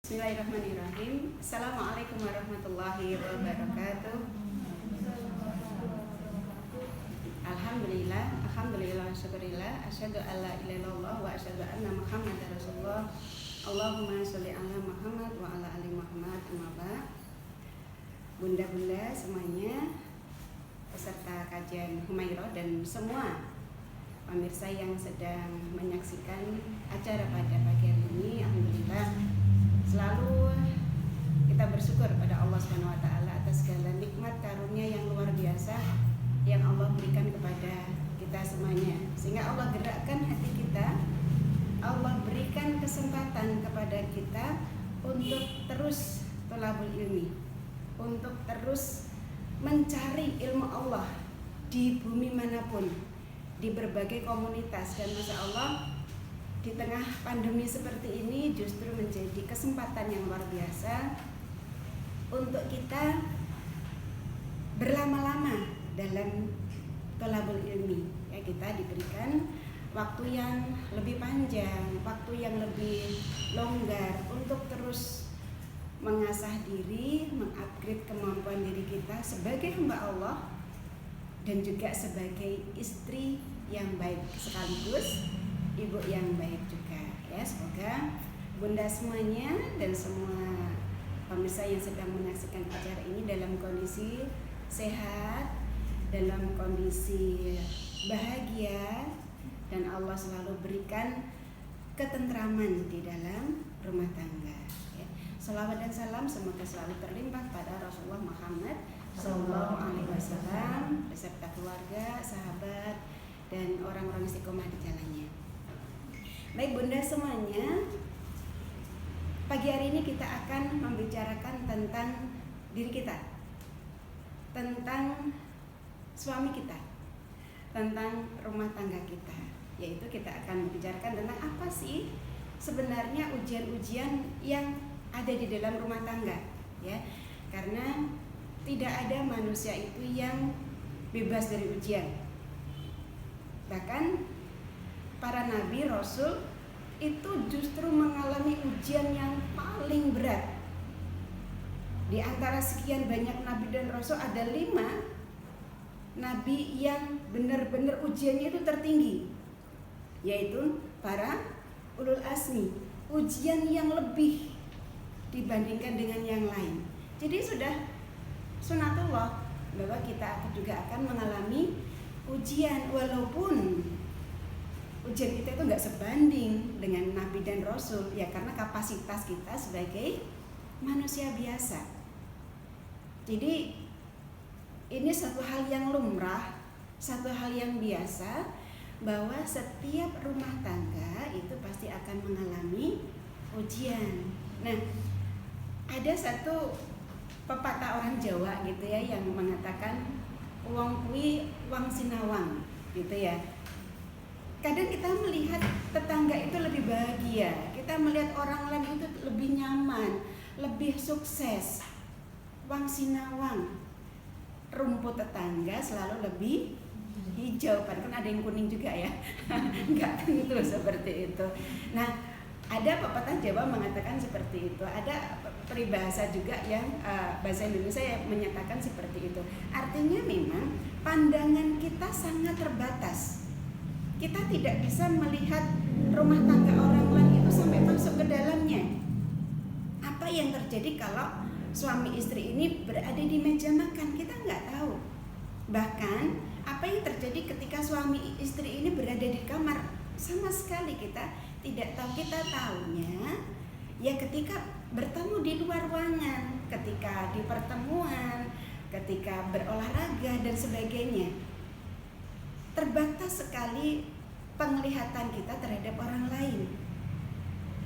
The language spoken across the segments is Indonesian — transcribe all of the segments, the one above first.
Bismillahirrahmanirrahim. Assalamualaikum warahmatullahi wabarakatuh. Alhamdulillah, syukurillah, asyhadu alla ilaha illallah wa asyhadu anna Muhammadar Rasulullah. Allahumma sholli ala Muhammad wa ala ali Muhammad. Amma ba'd. Bunda-bunda semuanya, peserta kajian Humairah dan semua pemirsa yang sedang menyaksikan acara pada pagi hari ini, alhamdulillah selalu kita bersyukur pada Allah Subhanahu wa taala atas segala nikmat karunia yang luar biasa yang Allah berikan kepada kita semuanya, sehingga Allah gerakkan hati kita, Allah berikan kesempatan kepada kita untuk terus thalabul ilmi, untuk terus mencari ilmu Allah di bumi manapun, di berbagai komunitas. Dan Masya Allah, di tengah pandemi seperti ini justru menjadi kesempatan yang luar biasa untuk kita berlama-lama dalam thalabul ilmi. Ya, kita diberikan waktu yang lebih panjang, waktu yang lebih longgar untuk terus mengasah diri, mengupgrade kemampuan diri kita sebagai hamba Allah dan juga sebagai istri yang baik sekaligus ibu yang baik juga. Ya, semoga bunda semuanya dan semua pemirsa yang sedang menyaksikan acara ini dalam kondisi sehat, dalam kondisi bahagia, dan Allah selalu berikan ketentraman di dalam rumah tangga. Ya. Salawat dan salam semoga selalu terlimpah pada Rasulullah Muhammad Sallallahu Alaihi Wasallam beserta keluarga, sahabat, dan orang-orang istiqomah di jalannya. Baik bunda semuanya, pagi hari ini kita akan membicarakan tentang diri kita, tentang suami kita, tentang rumah tangga kita. Yaitu kita akan membicarakan tentang apa sih sebenarnya ujian-ujian yang ada di dalam rumah tangga, ya. Karena tidak ada manusia itu yang bebas dari ujian. Bahkan para nabi, rasul itu justru mengalami ujian yang paling berat. Di antara sekian banyak nabi dan rasul ada 5 nabi yang benar-benar ujiannya itu tertinggi, yaitu para ulul azmi, ujian yang lebih dibandingkan dengan yang lain. Jadi sudah sunatullah bahwa kita juga akan mengalami ujian, walaupun ujian kita itu nggak sebanding dengan nabi dan rasul, ya karena kapasitas kita sebagai manusia biasa. Jadi ini satu hal yang lumrah, satu hal yang biasa, bahwa setiap rumah tangga itu pasti akan mengalami ujian. Nah, ada satu pepatah orang Jawa gitu ya yang mengatakan wong kuwi wong sinawang gitu ya. Kadang kita melihat tetangga itu lebih bahagia, kita melihat orang lain itu lebih nyaman, lebih sukses. Wang sinawang, rumput tetangga selalu lebih hijau, padahal kan ada yang kuning juga ya. Enggak tentu seperti itu. Nah, ada pepatah Jawa mengatakan seperti itu. Ada peribahasa juga yang bahasa Indonesia yang menyatakan seperti itu. Artinya memang pandangan kita sangat terbatas. Kita tidak bisa melihat rumah tangga orang lain itu sampai masuk ke dalamnya. Apa yang terjadi kalau suami istri ini berada di meja makan, kita nggak tahu. Bahkan apa yang terjadi ketika suami istri ini berada di kamar, sama sekali kita tidak tahu. Kita tahunya ya ketika bertemu di luar ruangan, ketika di pertemuan, ketika berolahraga dan sebagainya. Terbatas sekali penglihatan kita terhadap orang lain.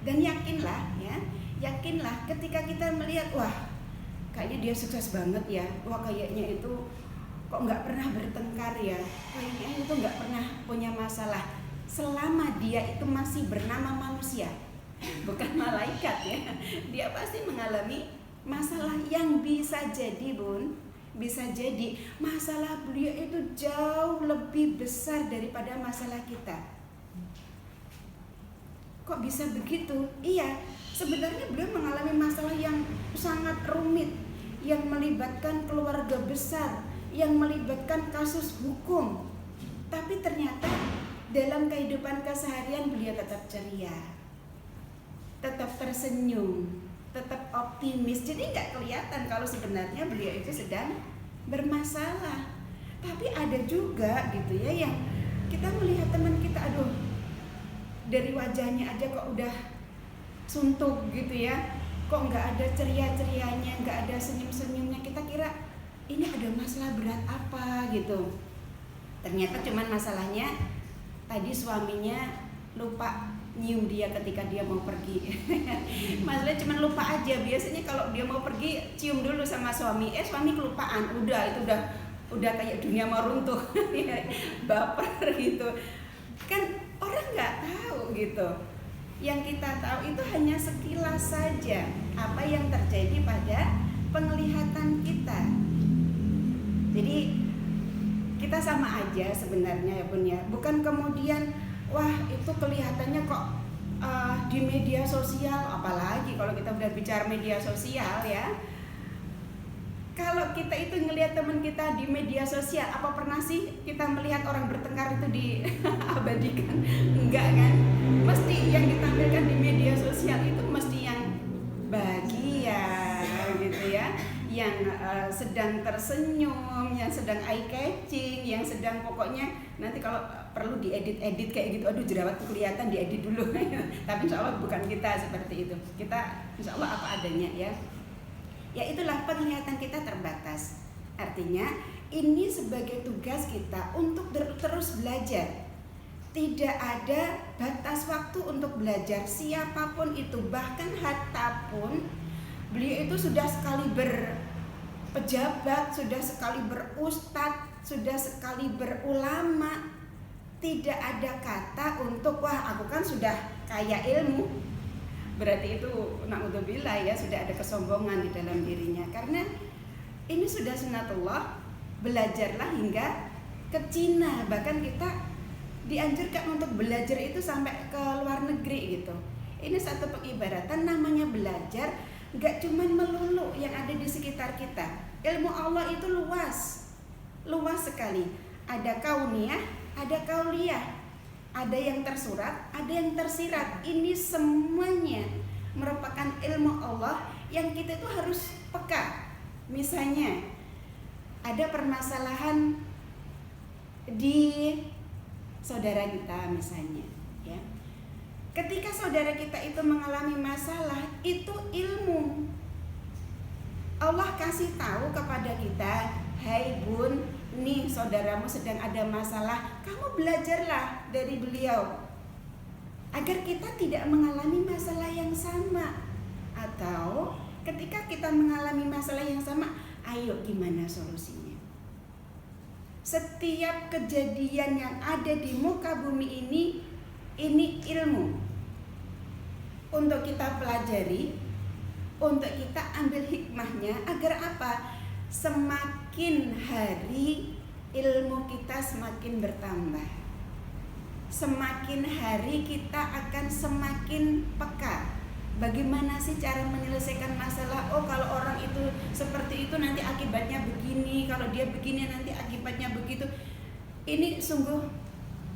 Dan yakinlah ketika kita melihat, wah kayaknya dia sukses banget ya, wah kayaknya itu kok nggak pernah bertengkar ya, kayaknya itu nggak pernah punya masalah. Selama dia itu masih bernama manusia, bukan malaikat ya, dia pasti mengalami masalah yang bisa jadi bisa jadi masalah beliau itu jauh lebih besar daripada masalah kita. Kok bisa begitu? Iya, sebenarnya beliau mengalami rumit, yang melibatkan keluarga besar, yang melibatkan kasus hukum. Tapi ternyata dalam kehidupan keseharian beliau tetap ceria, tetap tersenyum, tetap optimis. Jadi nggak kelihatan kalau sebenarnya beliau itu sedang bermasalah. Tapi ada juga gitu ya yang kita melihat teman kita, aduh, dari wajahnya aja kok udah suntuk gitu ya, kok nggak ada ceria-cerianya, nggak ada senyum-senyumnya. Kita kira ini ada masalah berat apa gitu. Ternyata cuman masalahnya tadi suaminya lupa nyium dia ketika dia mau pergi. Masalahnya cuma lupa aja. Biasanya kalau dia mau pergi cium dulu sama suami, suami kelupaan, udah itu udah kayak dunia mau runtuh. Baper gitu. Kan orang nggak tahu gitu. Yang kita tahu itu hanya sekilas saja apa yang terjadi pada penglihatan kita. Jadi kita sama aja sebenarnya ya Bun ya. Bukan kemudian wah itu kelihatannya kok di media sosial, apalagi kalau kita udah bicara media sosial ya. Kalau kita itu ngelihat teman kita di media sosial, apa pernah sih kita melihat orang bertengkar itu diabadikan? Enggak kan? Mesti yang ditampilkan di media sosial itu mesti yang bahagia gitu ya, yang sedang tersenyum, yang sedang eye catching, yang sedang pokoknya nanti kalau perlu diedit kayak gitu, aduh jerawat kelihatan, diedit dulu. Tapi insya Allah bukan kita seperti itu. Kita insya Allah apa adanya ya. Ya itulah, penglihatan kita terbatas. Artinya ini sebagai tugas kita untuk terus belajar. Tidak ada batas waktu untuk belajar, siapapun itu, bahkan Hatta pun beliau itu sudah sekali berpejabat, sudah sekali berustad, sudah sekali berulama. Tidak ada kata untuk wah aku kan sudah kaya ilmu, berarti itu na'udzubillah ya, sudah ada kesombongan di dalam dirinya. Karena ini sudah sunnatullah, belajarlah hingga ke Cina. Bahkan kita dianjurkan untuk belajar itu sampai ke luar negeri gitu. Ini satu pengibaratan, namanya belajar gak cuman melulu yang ada di sekitar kita. Ilmu Allah itu luas sekali. Ada kauniyah, ada kauliyah, ada yang tersurat, ada yang tersirat. Ini semuanya merupakan ilmu Allah yang kita itu harus peka. Misalnya ada permasalahan di saudara kita misalnya ya. Ketika saudara kita itu mengalami masalah, itu ilmu. Allah kasih tahu kepada kita, "Hai Bun, nih saudaramu sedang ada masalah, kamu belajarlah dari beliau agar kita tidak mengalami masalah yang sama." Atau ketika kita mengalami masalah yang sama, ayo gimana solusinya? Setiap kejadian yang ada di muka bumi ini ilmu untuk kita pelajari, untuk kita ambil hikmahnya. Agar apa? Semakin hari ilmu kita semakin bertambah, semakin hari kita akan semakin peka. Bagaimana sih cara menyelesaikan masalah? Oh, kalau orang itu seperti itu nanti akibatnya begini, kalau dia begini nanti akibatnya begitu. Ini sungguh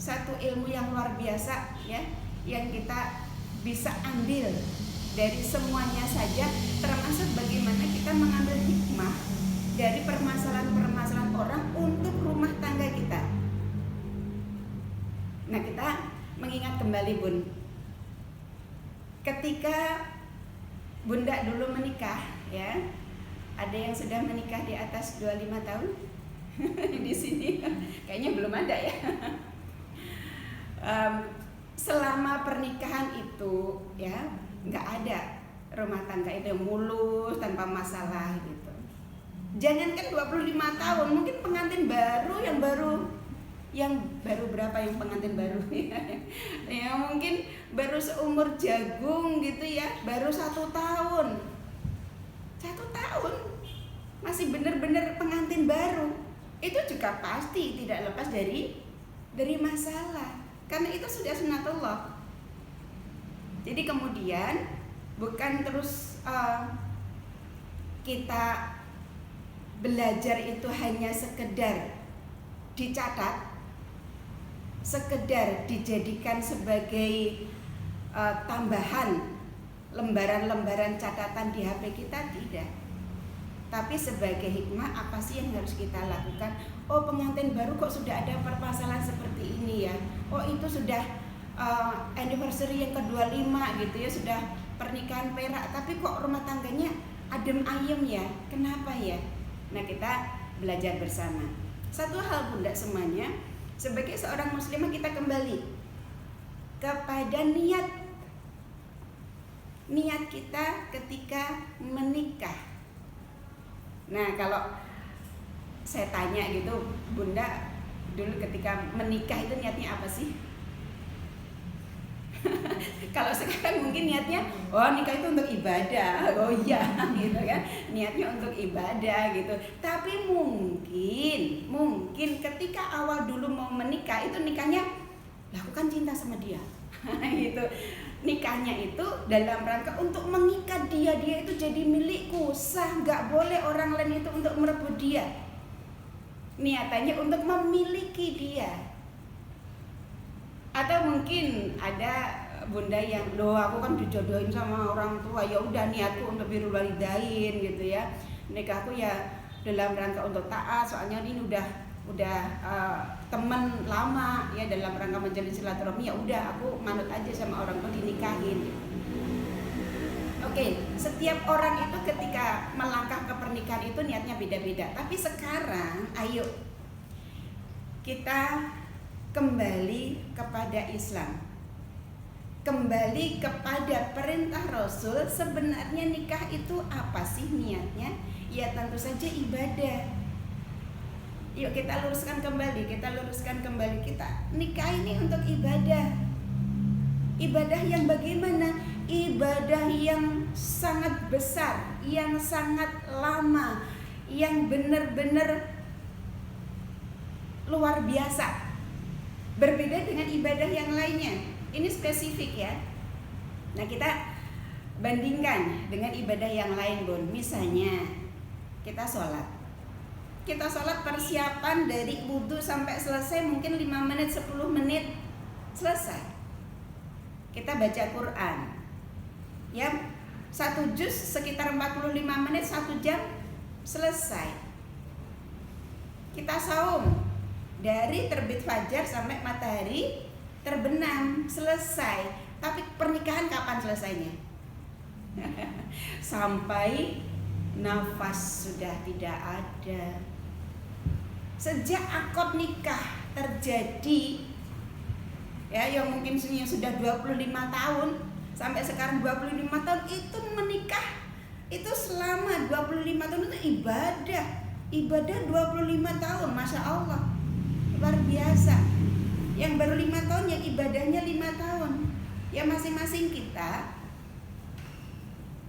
satu ilmu yang luar biasa ya, yang kita bisa ambil dari semuanya saja, termasuk bagaimana kita mengambil hikmah dari permasalahan-permasalahan orang untuk rumah tangga kita. Nah, kita mengingat kembali Bun, ketika Bunda dulu menikah ya, ada yang sudah menikah di atas 25 tahun di sini kayaknya belum ada ya. Selama pernikahan itu ya nggak ada rumah tangga itu mulus tanpa masalah gitu. Jangankan 25 tahun, mungkin pengantin baru yang baru berapa yang pengantin baru ya mungkin baru seumur jagung gitu ya, baru 1 tahun masih benar-benar pengantin baru, itu juga pasti tidak lepas dari masalah, karena itu sudah sunnatullah. Jadi kemudian bukan terus kita belajar itu hanya sekedar dicatat, sekedar dijadikan sebagai tambahan lembaran-lembaran catatan di HP kita, tidak. Tapi sebagai hikmah, apa sih yang harus kita lakukan? Oh, pengantin baru kok sudah ada permasalahan seperti ini ya. Oh, itu sudah anniversary yang ke-25 gitu ya, sudah pernikahan perak, tapi kok rumah tangganya adem ayem ya. Kenapa ya? Nah, kita belajar bersama. Satu hal Bunda semuanya, sebagai seorang muslimah kita kembali kepada niat kita ketika menikah. Nah, kalau saya tanya gitu, Bunda dulu ketika menikah itu niatnya apa sih? Kalau sekarang mungkin niatnya, oh nikah itu untuk ibadah, oh iya gitu kan, niatnya untuk ibadah gitu. Tapi mungkin ketika awal dulu mau menikah itu nikahnya, lakukan cinta sama dia, gitu. Nikahnya itu dalam rangka untuk mengikat dia itu jadi milikku, sah, nggak boleh orang lain itu untuk merebut dia. Niatannya untuk memiliki dia. Atau mungkin ada bunda yang, loh aku kan dijodohin sama orang tua, ya udah niatku untuk birrul walidain gitu ya. Nikahku ya dalam rangka untuk taat, soalnya ini udah teman lama ya, dalam rangka menjalin silaturahmi, ya udah aku manut aja sama orang tua, dinikahin. Oke, setiap orang itu ketika melangkah ke pernikahan itu niatnya beda-beda. Tapi sekarang ayo kita kembali kepada Islam, kembali kepada perintah Rasul. Sebenarnya nikah itu apa sih niatnya? Ya tentu saja ibadah. Yuk kita luruskan kembali. Kita nikah ini untuk ibadah. Ibadah yang bagaimana? Ibadah yang sangat besar, yang sangat lama, yang benar-benar luar biasa. Berbeda dengan ibadah yang lainnya. Ini spesifik ya. Nah, kita bandingkan dengan ibadah yang lain, Bun. Misalnya kita sholat persiapan dari wudhu sampai selesai mungkin 5 menit, 10 menit selesai. Kita baca Quran ya, 1 juz sekitar 45 menit, 1 jam selesai. Kita saum dari terbit fajar sampai matahari terbenam, selesai. Tapi pernikahan kapan selesainya? Sampai nafas sudah tidak ada. Sejak akad nikah terjadi ya, yang mungkin sudah 25 tahun sampai sekarang 25 tahun itu menikah, itu selama 25 tahun itu ibadah 25 tahun, Masya Allah, luar biasa. Yang baru 5 tahun yang ibadahnya 5 tahun. Ya masing-masing kita,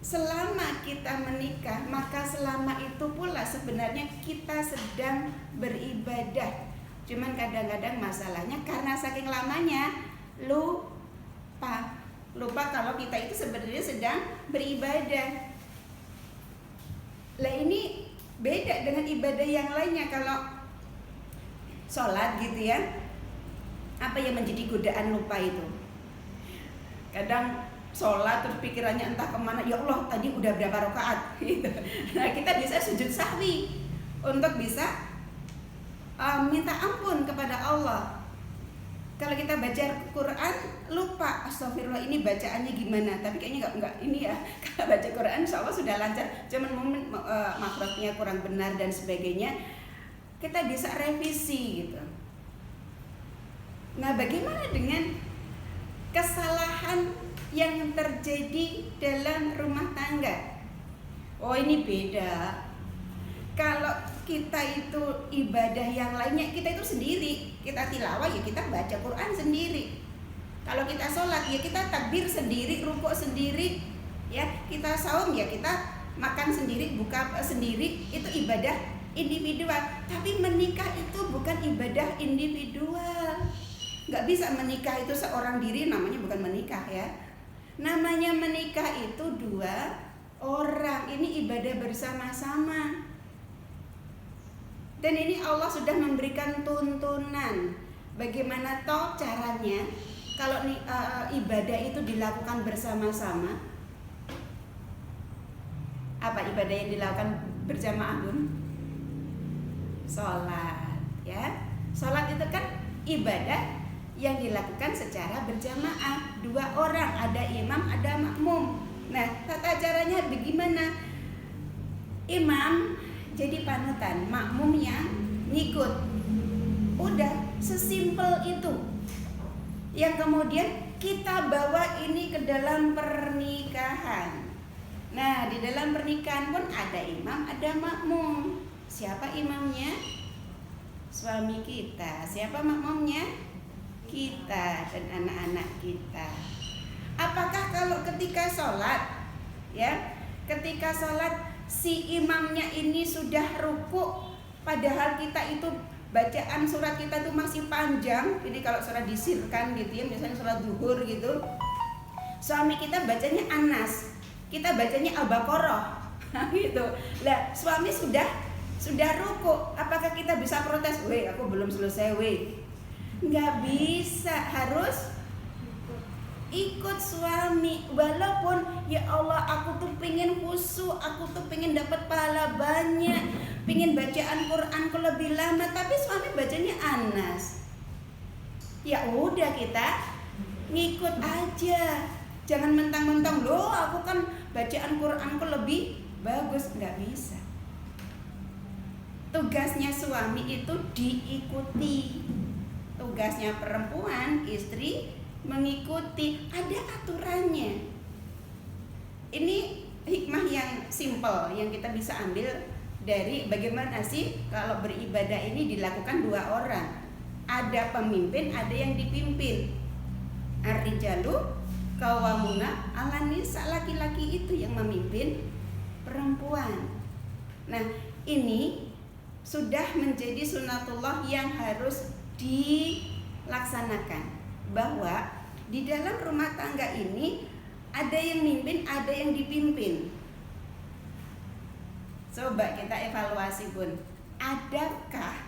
selama kita menikah, maka selama itu pula sebenarnya kita sedang beribadah. Cuman kadang-kadang masalahnya karena saking lamanya lupa kalau kita itu sebenarnya sedang beribadah. Lah ini beda dengan ibadah yang lainnya. Kalau sholat gitu ya, apa yang menjadi godaan lupa itu? Kadang sholat terus pikirannya entah kemana, ya Allah tadi udah berapa rakaat gitu. Nah, kita bisa sujud sahwi untuk bisa minta ampun kepada Allah. Kalau kita baca Quran lupa, astagfirullah ini bacaannya gimana, tapi kayaknya enggak ini ya. Kalau baca Quran insya Allah sudah lancar, cuman makhrajnya kurang benar dan sebagainya, kita bisa revisi gitu. Nah, bagaimana dengan kesalahan yang terjadi dalam rumah tangga? Oh, ini beda. Kalau kita itu ibadah yang lainnya, kita itu sendiri. Kita tilawah ya kita baca Quran sendiri. Kalau kita sholat ya kita takbir sendiri, rukuk sendiri. Ya, kita saum ya kita makan sendiri, buka sendiri. Itu ibadah individual. Tapi menikah itu bukan ibadah individual. Nggak bisa menikah itu seorang diri, namanya bukan menikah ya. Namanya menikah itu 2 orang ini ibadah bersama-sama. Dan ini Allah sudah memberikan tuntunan bagaimana toh caranya kalau ibadah itu dilakukan bersama-sama. Apa ibadah yang dilakukan berjamaah, Bun? Sholat, ya. Sholat itu kan ibadah yang dilakukan secara berjamaah, 2 orang, ada imam, ada makmum. Nah, tata caranya bagaimana? Imam jadi panutan, makmum yang ngikut. Udah, sesimpel itu. Yang kemudian kita bawa ini ke dalam pernikahan. Nah, di dalam pernikahan pun ada imam, ada makmum. Siapa imamnya? Suami kita. Siapa makmumnya? Kita dan anak-anak kita. Apakah kalau ketika sholat, ya, ketika sholat si imamnya ini sudah ruku, padahal kita itu bacaan surat kita itu masih panjang. Jadi kalau surat disirkan gitu ya, misalnya surat zuhur gitu, suami kita bacanya Anas, kita bacanya Al-Baqarah gitu. Lah, suami sudah ruku, apakah kita bisa protes? Weh, aku belum selesai, weh. Nggak bisa, harus ikut suami. Walaupun ya Allah, aku tuh pengen khusyuk, aku tuh pengen dapat pahala banyak, pengen bacaan Quranku lebih lama, tapi suami bacanya Anas. Ya udah, kita ngikut aja. Jangan mentang-mentang, loh aku kan bacaan Quranku lebih bagus. Nggak bisa. Tugasnya suami itu diikuti. Tugasnya perempuan, istri, mengikuti. Ada aturannya. Ini hikmah yang simple yang kita bisa ambil dari bagaimana sih kalau beribadah ini dilakukan 2 orang. Ada pemimpin, ada yang dipimpin. Ar-rijalu qawwamuna 'alan nisa, laki-laki itu yang memimpin perempuan. Nah, ini sudah menjadi sunatullah yang harus dilaksanakan, bahwa di dalam rumah tangga ini ada yang mimpin, ada yang dipimpin. Coba kita evaluasi, Bun. Adakah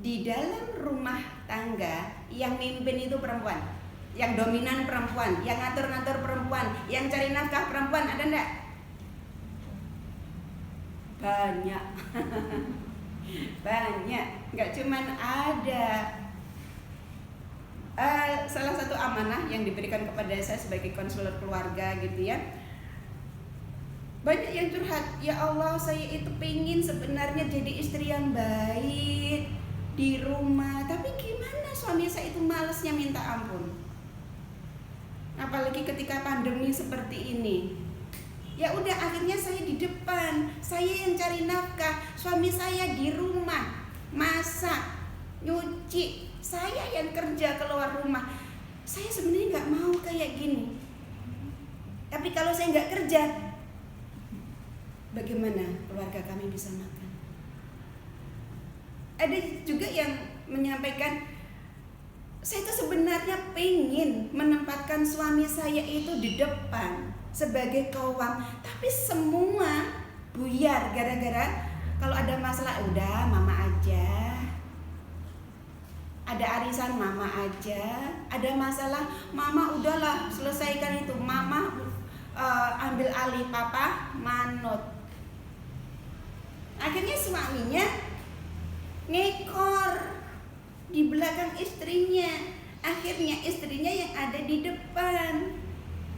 di dalam rumah tangga yang mimpin itu perempuan, yang dominan perempuan, yang ngatur-ngatur perempuan, yang cari nafkah perempuan, ada enggak? Banyak. Banyak, nggak cuman ada. Salah satu amanah yang diberikan kepada saya sebagai konselor keluarga gitu ya, banyak yang curhat, ya Allah saya itu pengen sebenarnya jadi istri yang baik di rumah, tapi gimana suami saya itu malesnya minta ampun. Apalagi ketika pandemi seperti ini. Ya udah, akhirnya saya di depan, saya yang cari nafkah, suami saya di rumah masak, nyuci, saya yang kerja keluar rumah. Saya sebenarnya nggak mau kayak gini, tapi kalau saya nggak kerja, bagaimana keluarga kami bisa makan? Ada juga yang menyampaikan, saya itu sebenarnya pengen menempatkan suami saya itu di depan sebagai kawam, tapi semua buyar gara-gara kalau ada masalah udah mama aja, ada arisan mama aja, ada masalah mama udahlah selesaikan itu, mama ambil alih, papa manut. Akhirnya suaminya ngekor di belakang istrinya, akhirnya istrinya yang ada di depan.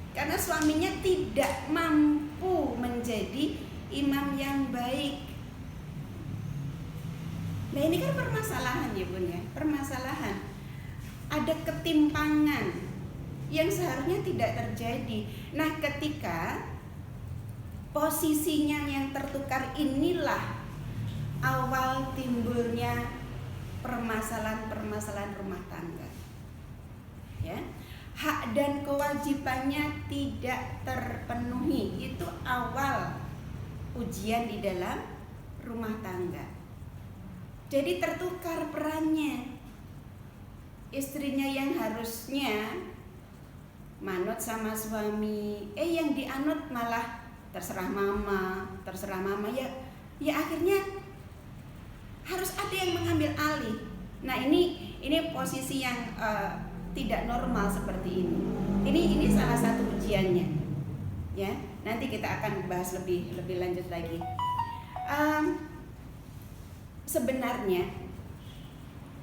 Karena suaminya tidak mampu menjadi imam yang baik. Nah ini kan permasalahan ya Bun ya, permasalahan. Ada ketimpangan yang seharusnya tidak terjadi. Nah ketika posisinya yang tertukar, inilah awal timbulnya permasalahan-permasalahan rumah tangga. Ya. Hak dan kewajibannya tidak terpenuhi, itu awal ujian di dalam rumah tangga. Jadi tertukar perannya. Istrinya yang harusnya manut sama suami, yang dianut malah terserah mama ya akhirnya harus ada yang mengambil alih. Nah ini posisi yang tidak normal seperti ini. Ini salah satu ujiannya, ya. Nanti kita akan bahas lebih lanjut lagi. Sebenarnya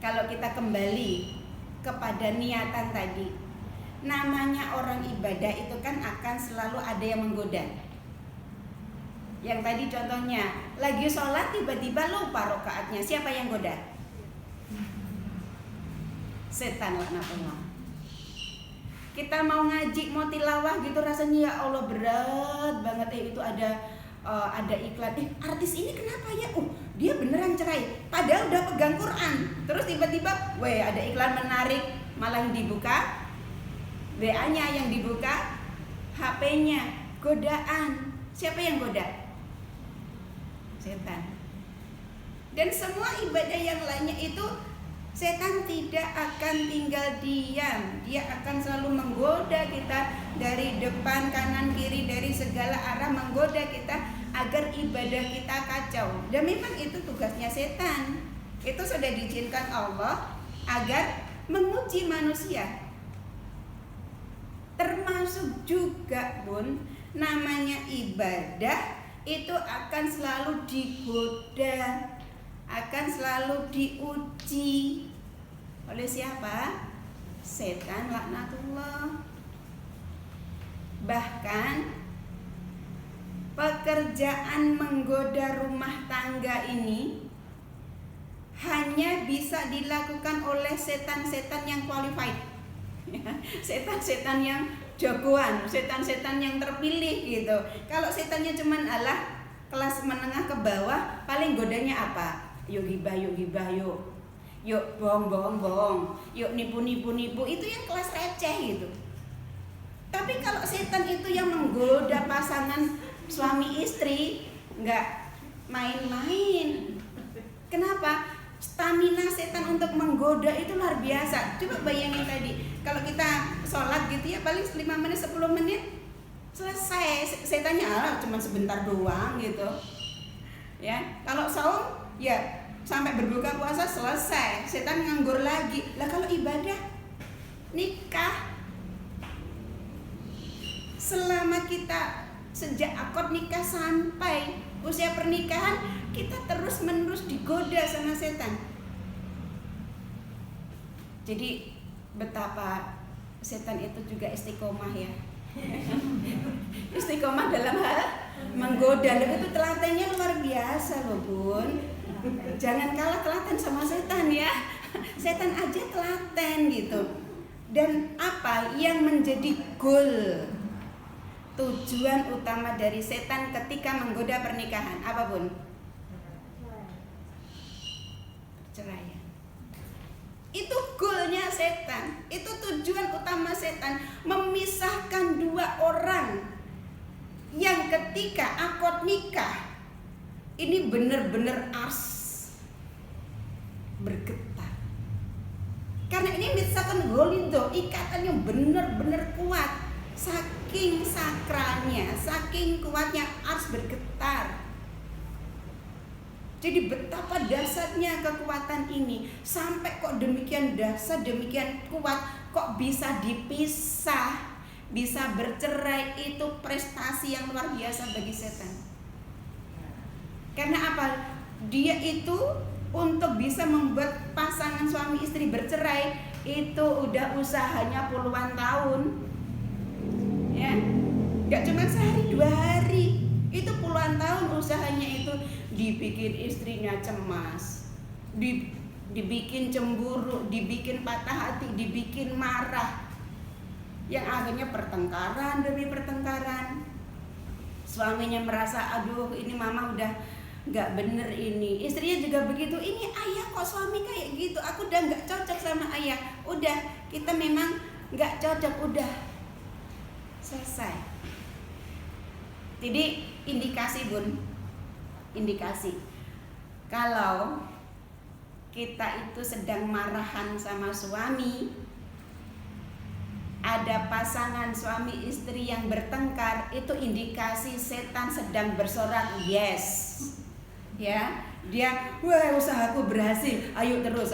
kalau kita kembali kepada niatan tadi, namanya orang ibadah itu kan akan selalu ada yang menggoda. Yang tadi contohnya lagi sholat tiba-tiba lupa rakaatnya, siapa yang goda? Setan, laknatullah. Kita mau ngaji, mau tilawah gitu rasanya ya Allah berat banget. Itu ada iklan, artis ini kenapa ya? Dia beneran cerai, padahal udah pegang Quran. Terus tiba-tiba, ada iklan menarik, malah yang dibuka WA-nya, yang dibuka HP-nya, godaan. Siapa yang goda? Setan. Dan semua ibadah yang lainnya itu setan tidak akan tinggal diam. Dia akan selalu menggoda kita dari depan, kanan, kiri, dari segala arah, menggoda kita agar ibadah kita kacau. Dan memang itu tugasnya setan. Itu sudah diizinkan Allah agar menguji manusia. Termasuk juga Bun, namanya ibadah itu akan selalu digoda, akan selalu diuji oleh siapa? Setan, laknatullah. Bahkan pekerjaan menggoda rumah tangga ini hanya bisa dilakukan oleh setan-setan yang qualified. Setan-setan yang jagoan, setan-setan yang terpilih gitu. Kalau setannya cuman kelas menengah ke bawah, paling godanya apa? Yuk gibah, yuk bohong, yuk nipu, itu yang kelas receh gitu. Tapi kalau setan itu yang menggoda pasangan suami istri, nggak main-main. Kenapa? Stamina setan untuk menggoda itu luar biasa. Coba bayangin tadi, kalau kita sholat gitu ya, paling 5 menit, 10 menit selesai. Setannya cuma sebentar doang gitu. Ya, kalau saum ya sampai berbuka puasa selesai, setan nganggur lagi. Lah kalau ibadah, nikah, selama kita sejak akad nikah sampai usia pernikahan, kita terus menerus digoda sama setan. Jadi betapa setan itu juga istiqomah ya. Istiqomah dalam hal menggoda. Dan itu telatennya luar biasa loh Bun. Jangan kalah telaten sama setan ya. Setan aja telaten gitu. Dan apa yang menjadi goal, tujuan utama dari setan ketika menggoda pernikahan? Apa Bun? Perceraian. Itu goalnya setan. Itu tujuan utama setan, memisahkan dua orang yang ketika akad nikah ini benar-benar bergetar. Karena ini misalkan golido, ikatan yang benar-benar kuat. Saking sakralnya, saking kuatnya ars bergetar. Jadi betapa dahsyatnya kekuatan ini. Sampai kok demikian dahsyat, demikian kuat, kok bisa dipisah, bisa bercerai. Itu prestasi yang luar biasa bagi setan. Karena apa? Dia itu untuk bisa membuat pasangan suami istri bercerai itu udah usahanya puluhan tahun. Ya, nggak cuma sehari 2 hari, itu puluhan tahun usahanya. Itu dibikin istrinya cemas, dibikin cemburu, dibikin patah hati, dibikin marah, yang akhirnya pertengkaran demi pertengkaran. Suaminya merasa, aduh ini mama udah nggak bener ini. Istrinya juga begitu, ini ayah kok suami kayak gitu, aku udah nggak cocok sama ayah, udah kita memang nggak cocok, udah selesai. Jadi indikasi Bun, indikasi kalau kita itu sedang marahan sama suami, ada pasangan suami istri yang bertengkar, itu indikasi setan sedang bersorak. Yes, ya, dia, wah usahaku berhasil, ayo terus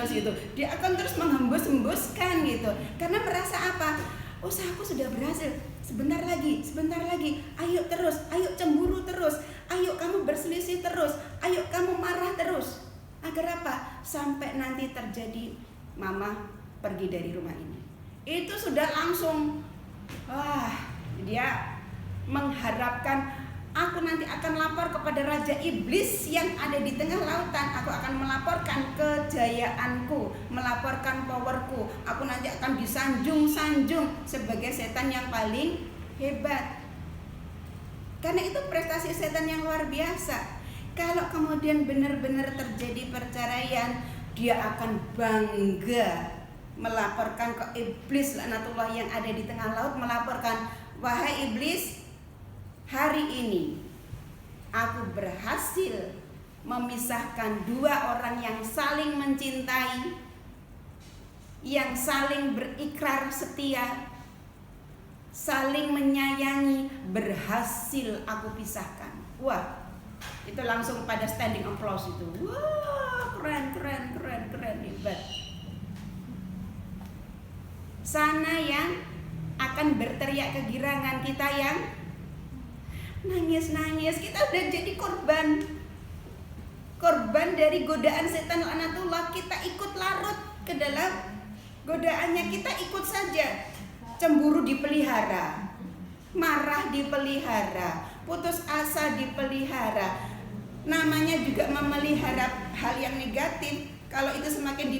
gitu. Dia akan terus menghembus-hembuskan gitu, karena merasa apa? Usahaku sudah berhasil, sebentar lagi, ayo terus, ayo cemburu terus, ayo kamu berselisih terus, ayo kamu marah terus. Agar apa? Sampai nanti terjadi mama pergi dari rumah ini. Itu sudah langsung, dia mengharapkan, aku nanti akan lapor kepada Raja Iblis yang ada di tengah lautan. Aku akan melaporkan kejayaanku, melaporkan powerku. Aku nanti akan disanjung-sanjung sebagai setan yang paling hebat. Karena itu prestasi setan yang luar biasa. Kalau kemudian benar-benar terjadi perceraian, dia akan bangga melaporkan ke iblis laknatullah yang ada di tengah laut, melaporkan, wahai iblis, hari ini aku berhasil memisahkan dua orang yang saling mencintai, yang saling berikrar setia, saling menyayangi, berhasil aku pisahkan. Wah, itu langsung pada standing applause itu. Wah, keren, hebat. Sana yang akan berteriak kegirangan, kita yang nangis. Kita udah jadi korban dari godaan setan laknatullah. Kita ikut larut ke dalam godaannya, kita ikut saja. Cemburu dipelihara, marah dipelihara, putus asa dipelihara. Namanya juga memelihara hal yang negatif. Kalau itu semakin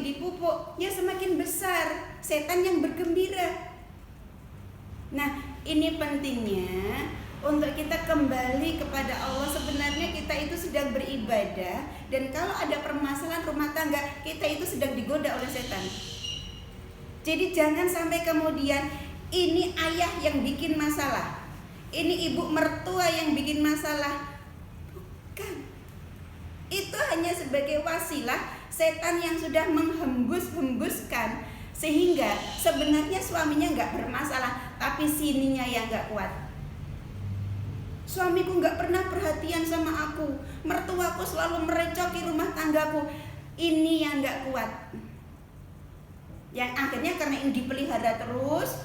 dipupuk, ya semakin besar setan yang bergembira. Nah, ini pentingnya untuk kita kembali kepada Allah. Sebenarnya kita itu sedang beribadah, dan kalau ada permasalahan rumah tangga, kita itu sedang digoda oleh setan. Jadi jangan sampai kemudian ini ayah yang bikin masalah, ini ibu mertua yang bikin masalah. Bukan. Itu hanya sebagai wasilah setan yang sudah menghembus-hembuskan, sehingga sebenarnya suaminya nggak bermasalah, tapi sininya yang nggak kuat. Suamiku nggak pernah perhatian sama aku, mertuaku selalu merecoki rumah tanggaku. Ini yang nggak kuat, yang akhirnya karena ini dipelihara terus,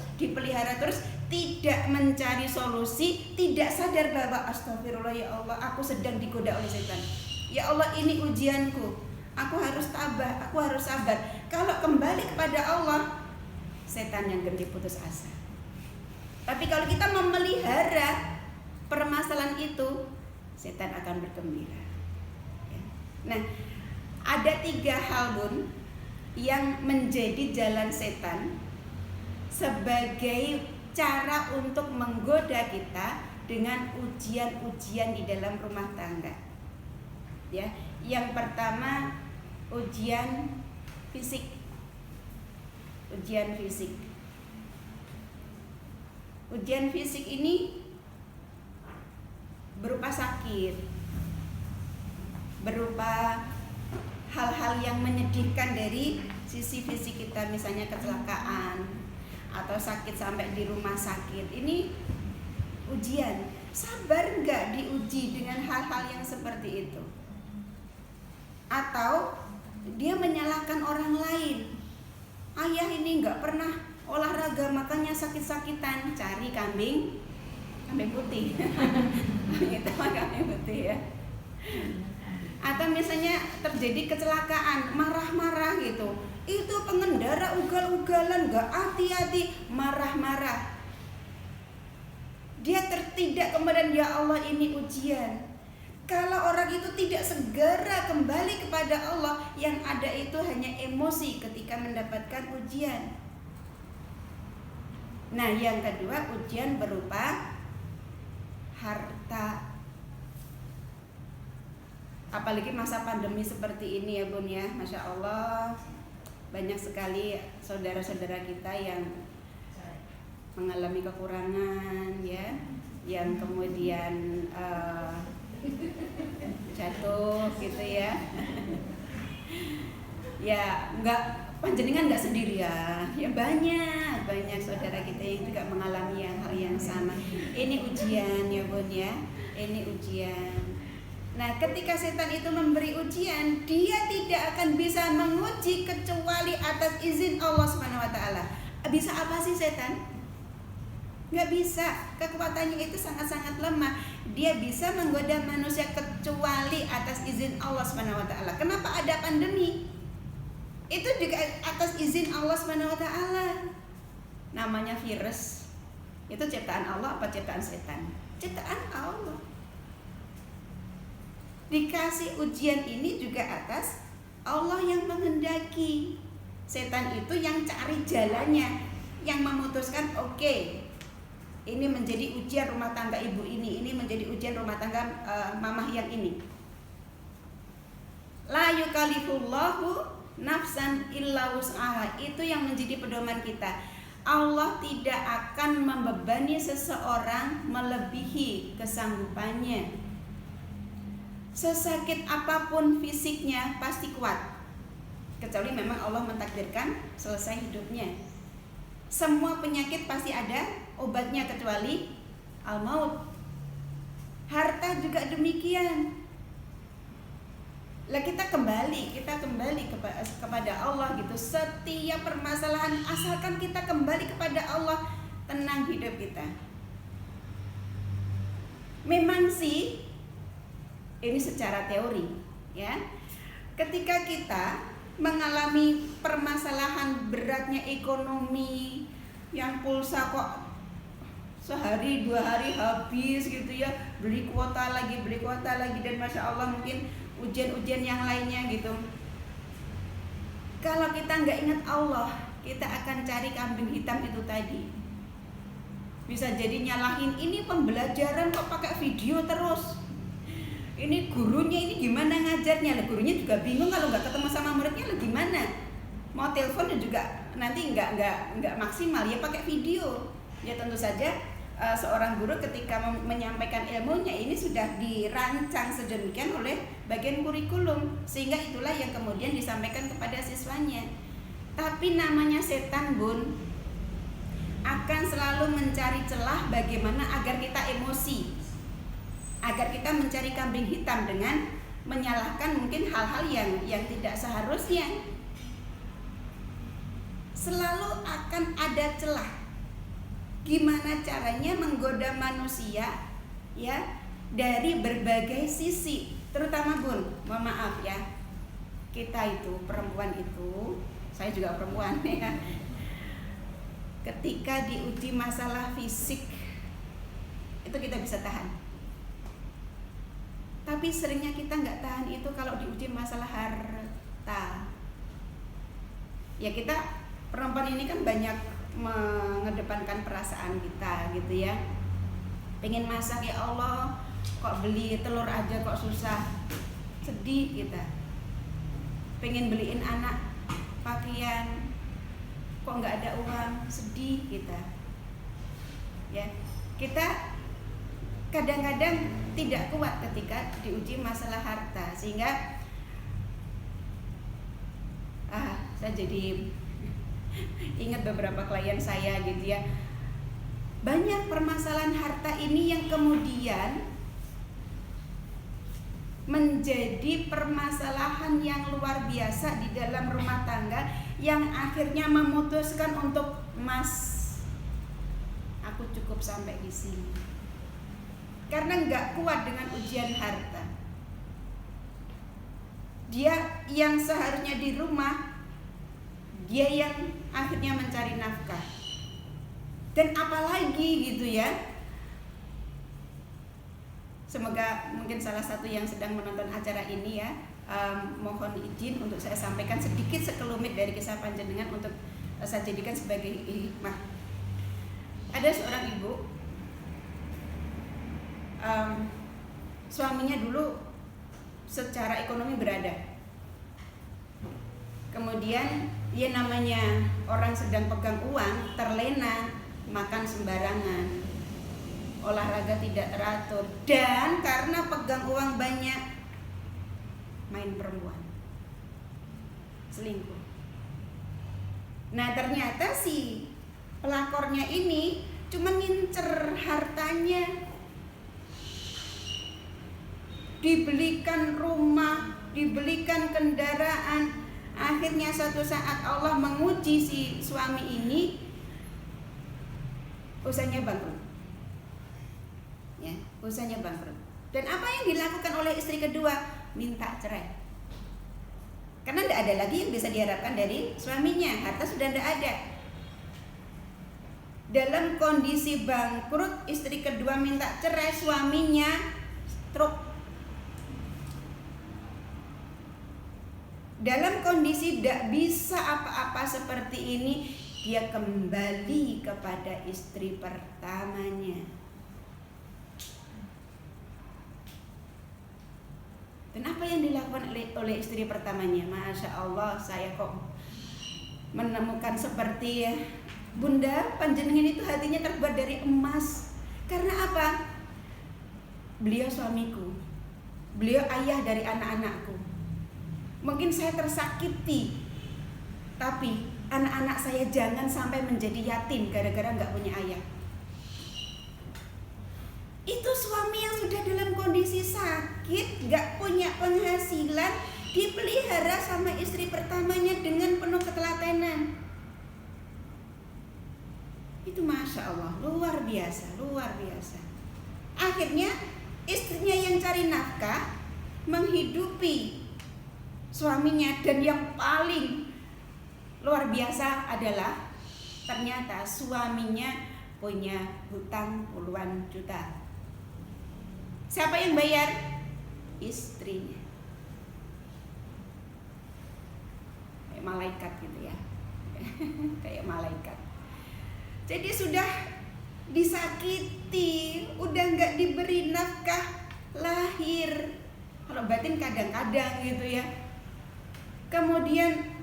tidak mencari solusi, tidak sadar bahwa astagfirullah ya Allah, aku sedang digoda oleh setan. Ya Allah, ini ujianku, aku harus tabah, aku harus sabar. Kalau kembali kepada Allah, setan yang gede putus asa. Tapi kalau kita memelihara permasalahan itu, setan akan bergembira. Nah, ada 3 hal, Bun, yang menjadi jalan setan sebagai cara untuk menggoda kita dengan ujian-ujian di dalam rumah tangga. Ya, yang pertama ujian fisik. Ujian fisik ini berupa sakit, berupa hal-hal yang menyedihkan dari sisi fisik kita, misalnya kecelakaan atau sakit sampai di rumah sakit. Ini ujian. Sabar nggak diuji dengan hal-hal yang seperti itu? Atau dia menyalahkan orang lain. Ayah ini nggak pernah olahraga, makanya sakit-sakitan. Cari kambing putih. Itu kambing putih ya. Atau misalnya terjadi kecelakaan, marah-marah gitu. Itu pengendara ugal-ugalan, nggak hati-hati, marah-marah. Dia tertidak, kemudian ya Allah, ini ujian. Kalau orang itu tidak segera kembali kepada Allah, yang ada itu hanya emosi ketika mendapatkan ujian. Nah, yang kedua, ujian berupa harta. Apalagi masa pandemi seperti ini ya Bun ya, Masya Allah, banyak sekali saudara-saudara kita yang mengalami kekurangan ya, yang kemudian jatuh gitu ya. Ya nggak panjenengan nggak sendirian, ya banyak saudara kita yang juga mengalami hal yang sama. Ini ujian ya Bun ya, ini ujian. Nah, ketika setan itu memberi ujian, dia tidak akan bisa menguji kecuali atas izin Allah Subhanahu wa taala. Bisa apa sih setan? Nggak bisa, kekuatannya itu sangat-sangat lemah. Dia bisa menggoda manusia kecuali atas izin Allah Subhanahu wa taala. Kenapa ada pandemi? Itu juga atas izin Allah Subhanahu wa taala. Namanya virus. Itu ciptaan Allah apa ciptaan setan? Ciptaan Allah. Dikasih ujian ini juga atas Allah yang menghendaki. Setan itu yang cari jalannya, yang memutuskan oke, ini menjadi ujian rumah tangga ibu ini menjadi ujian rumah tangga mamah yang ini. La yukallifullahu nafsan illa wus'aha. Itu yang menjadi pedoman kita. Allah tidak akan membebani seseorang melebihi kesanggupannya. Sesakit apapun fisiknya pasti kuat, kecuali memang Allah mentakdirkan selesai hidupnya. Semua penyakit pasti ada obatnya kecuali al-maut. Harta juga demikian. Lah kita kembali kepada Allah gitu. Setiap permasalahan asalkan kita kembali kepada Allah, tenang hidup kita. Memang sih ini secara teori ya. Ketika kita mengalami permasalahan beratnya ekonomi, yang pulsa kok sehari 2 hari habis gitu ya, beli kuota lagi dan masya Allah mungkin ujian-ujian yang lainnya gitu. Kalau kita nggak ingat Allah, kita akan cari kambing hitam itu tadi. Bisa jadi nyalahin ini pembelajaran kok pakai video terus. Ini gurunya ini gimana ngajarnya? Lah gurunya juga bingung kalau nggak ketemu sama muridnya, lah gimana? Mau telepon juga nanti nggak maksimal ya pakai video. Ya tentu saja seorang guru ketika menyampaikan ilmunya ini sudah dirancang sedemikian oleh bagian kurikulum, sehingga itulah yang kemudian disampaikan kepada siswanya. Tapi namanya setan Bun akan selalu mencari celah bagaimana agar kita emosi, agar kita mencari kambing hitam dengan menyalahkan mungkin hal-hal yang tidak seharusnya. Selalu akan ada celah. Gimana caranya menggoda manusia ya dari berbagai sisi, terutama Bun, mohon maaf ya, kita itu perempuan itu, saya juga perempuan ya, ketika diuji masalah fisik itu kita bisa tahan, tapi seringnya kita nggak tahan itu kalau diuji masalah harta. Ya kita perempuan ini kan banyak mengedepankan perasaan kita gitu ya. Pengen masak, ya Allah kok beli telur aja kok susah, sedih kita. Pengen beliin anak pakaian kok nggak ada uang, sedih kita. Ya, kita kadang-kadang tidak kuat ketika diuji masalah harta, sehingga saya jadi ingat beberapa klien saya gitu ya. Banyak permasalahan harta ini yang kemudian menjadi permasalahan yang luar biasa di dalam rumah tangga, yang akhirnya memutuskan untuk aku cukup sampai di sini, karena nggak kuat dengan ujian harta. Dia yang seharusnya di rumah, dia yang akhirnya mencari nafkah. Dan apalagi gitu ya, semoga mungkin salah satu yang sedang menonton acara ini ya, mohon izin untuk saya sampaikan sedikit sekelumit dari kisah panjenengan untuk saya jadikan sebagai hikmah. Ada seorang ibu, suaminya dulu secara ekonomi berada. Kemudian ya namanya orang sedang pegang uang, terlena, makan sembarangan, olahraga tidak teratur, dan karena pegang uang banyak, main perempuan, selingkuh. Nah ternyata si pelakornya ini cuma ngincer hartanya, dibelikan rumah, dibelikan kendaraan. Akhirnya suatu saat Allah menguji si suami ini, usahanya bangkrut. Ya, usahanya bangkrut. Dan apa yang dilakukan oleh istri kedua? Minta cerai. Karena tidak ada lagi yang bisa diharapkan dari suaminya, harta sudah tidak ada. Dalam kondisi bangkrut, istri kedua minta cerai, suaminya stroke. Dalam kondisi tidak bisa apa-apa seperti ini, dia kembali kepada istri pertamanya. Dan apa yang dilakukan oleh istri pertamanya? Masya Allah, saya kok menemukan seperti Bunda, panjenengan itu hatinya terbuat dari emas. Karena apa? Beliau suamiku, beliau ayah dari anak-anakku. Mungkin saya tersakiti, tapi anak-anak saya jangan sampai menjadi yatim gara-gara gak punya ayah. Itu suami yang sudah dalam kondisi sakit, gak punya penghasilan, dipelihara sama istri pertamanya dengan penuh ketelatenan. Itu Masya Allah, luar biasa, luar biasa. Akhirnya istrinya yang cari nafkah, menghidupi suaminya. Dan yang paling luar biasa adalah ternyata suaminya punya hutang puluhan juta. Siapa yang bayar? Istrinya. Kayak malaikat gitu ya. Kayak malaikat. Jadi sudah disakiti, udah gak diberi nafkah lahir. Kalau batin kadang-kadang gitu ya. Kemudian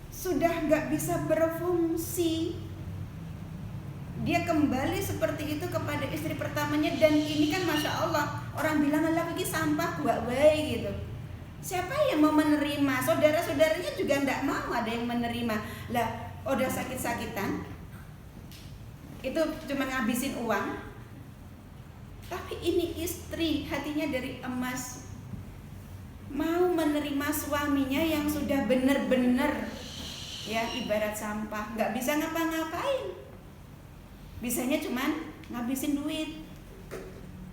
sudah gak bisa berfungsi, dia kembali seperti itu kepada istri pertamanya. Dan ini kan Masya Allah, orang bilang lagi sampah gua baik gitu. Siapa yang mau menerima? Saudara-saudaranya juga gak mau ada yang menerima. Lah, udah sakit-sakitan, itu cuma ngabisin uang. Tapi ini istri hatinya dari emas, mau menerima suaminya yang sudah benar-benar ya ibarat sampah, nggak bisa ngapa-ngapain, bisanya cuman ngabisin duit.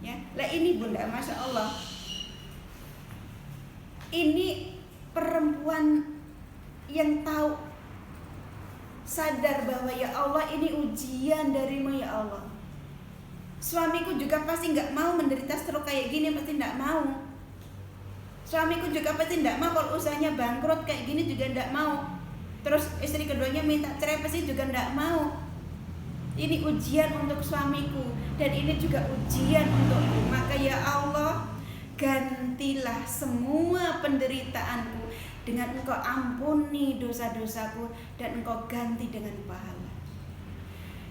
Ya, lah ini Bunda, Masya Allah, ini perempuan yang tahu, sadar bahwa ya Allah ini ujian darimu ya Allah. Suamiku juga pasti nggak mau menderita stroke kayak gini, pasti nggak mau. Suamiku juga pasti nggak mau kalau usahanya bangkrut kayak gini, juga nggak mau. Terus istri keduanya minta cerai, pasti juga nggak mau. Ini ujian untuk suamiku, dan ini juga ujian untukku. Maka ya Allah, gantilah semua penderitaanku dengan Engkau ampuni dosa-dosaku, dan Engkau ganti dengan pahala.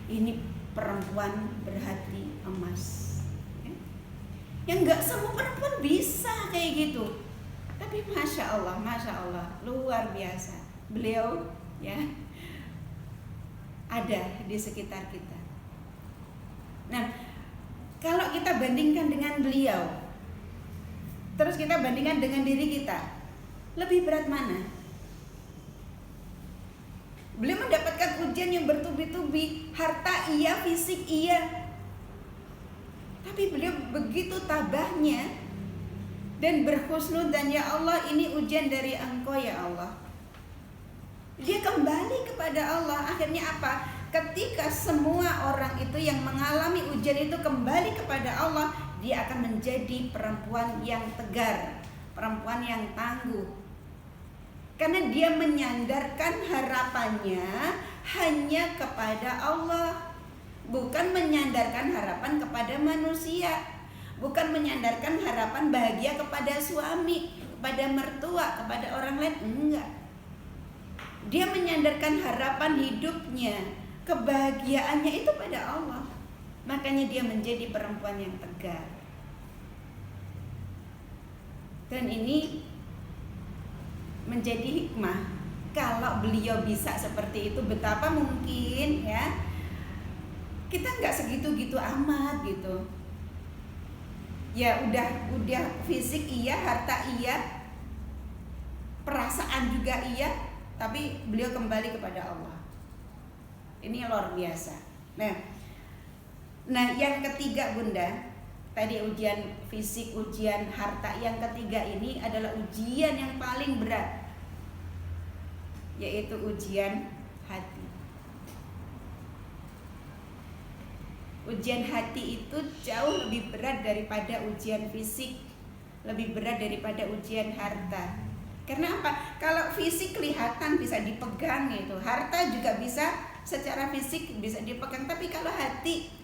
Ini perempuan berhati emas. Yang nggak semua perempuan bisa kayak gitu. Tapi Masya Allah, luar biasa. Beliau ya ada di sekitar kita. Nah, kalau kita bandingkan dengan beliau, terus kita bandingkan dengan diri kita, lebih berat mana? Beliau mendapatkan ujian yang bertubi-tubi, harta iya, fisik iya. Tapi beliau begitu tabahnya dan berhusnudzan, ya Allah ini ujian dari Engkau ya Allah. Dia kembali kepada Allah. Akhirnya apa? Ketika semua orang itu yang mengalami ujian itu kembali kepada Allah, dia akan menjadi perempuan yang tegar, perempuan yang tangguh. Karena dia menyandarkan harapannya hanya kepada Allah, bukan menyandarkan harapan kepada manusia, bukan menyandarkan harapan bahagia kepada suami, kepada mertua, kepada orang lain. Enggak. Dia menyandarkan harapan hidupnya, kebahagiaannya itu pada Allah. Makanya dia menjadi perempuan yang tegar. Dan ini menjadi hikmah Kalau beliau bisa seperti itu, betapa mungkin ya kita nggak segitu-gitu amat gitu. Ya udah fisik iya, harta iya, perasaan juga iya, tapi beliau kembali kepada Allah. Ini luar biasa. Nah yang ketiga Bunda, tadi ujian fisik, ujian harta, yang ketiga ini adalah ujian yang paling berat, yaitu ujian hati. Ujian hati itu jauh lebih berat daripada ujian fisik, lebih berat daripada ujian harta. Karena apa? Kalau fisik kelihatan bisa dipegang gitu, harta juga bisa secara fisik bisa dipegang, tapi kalau hati,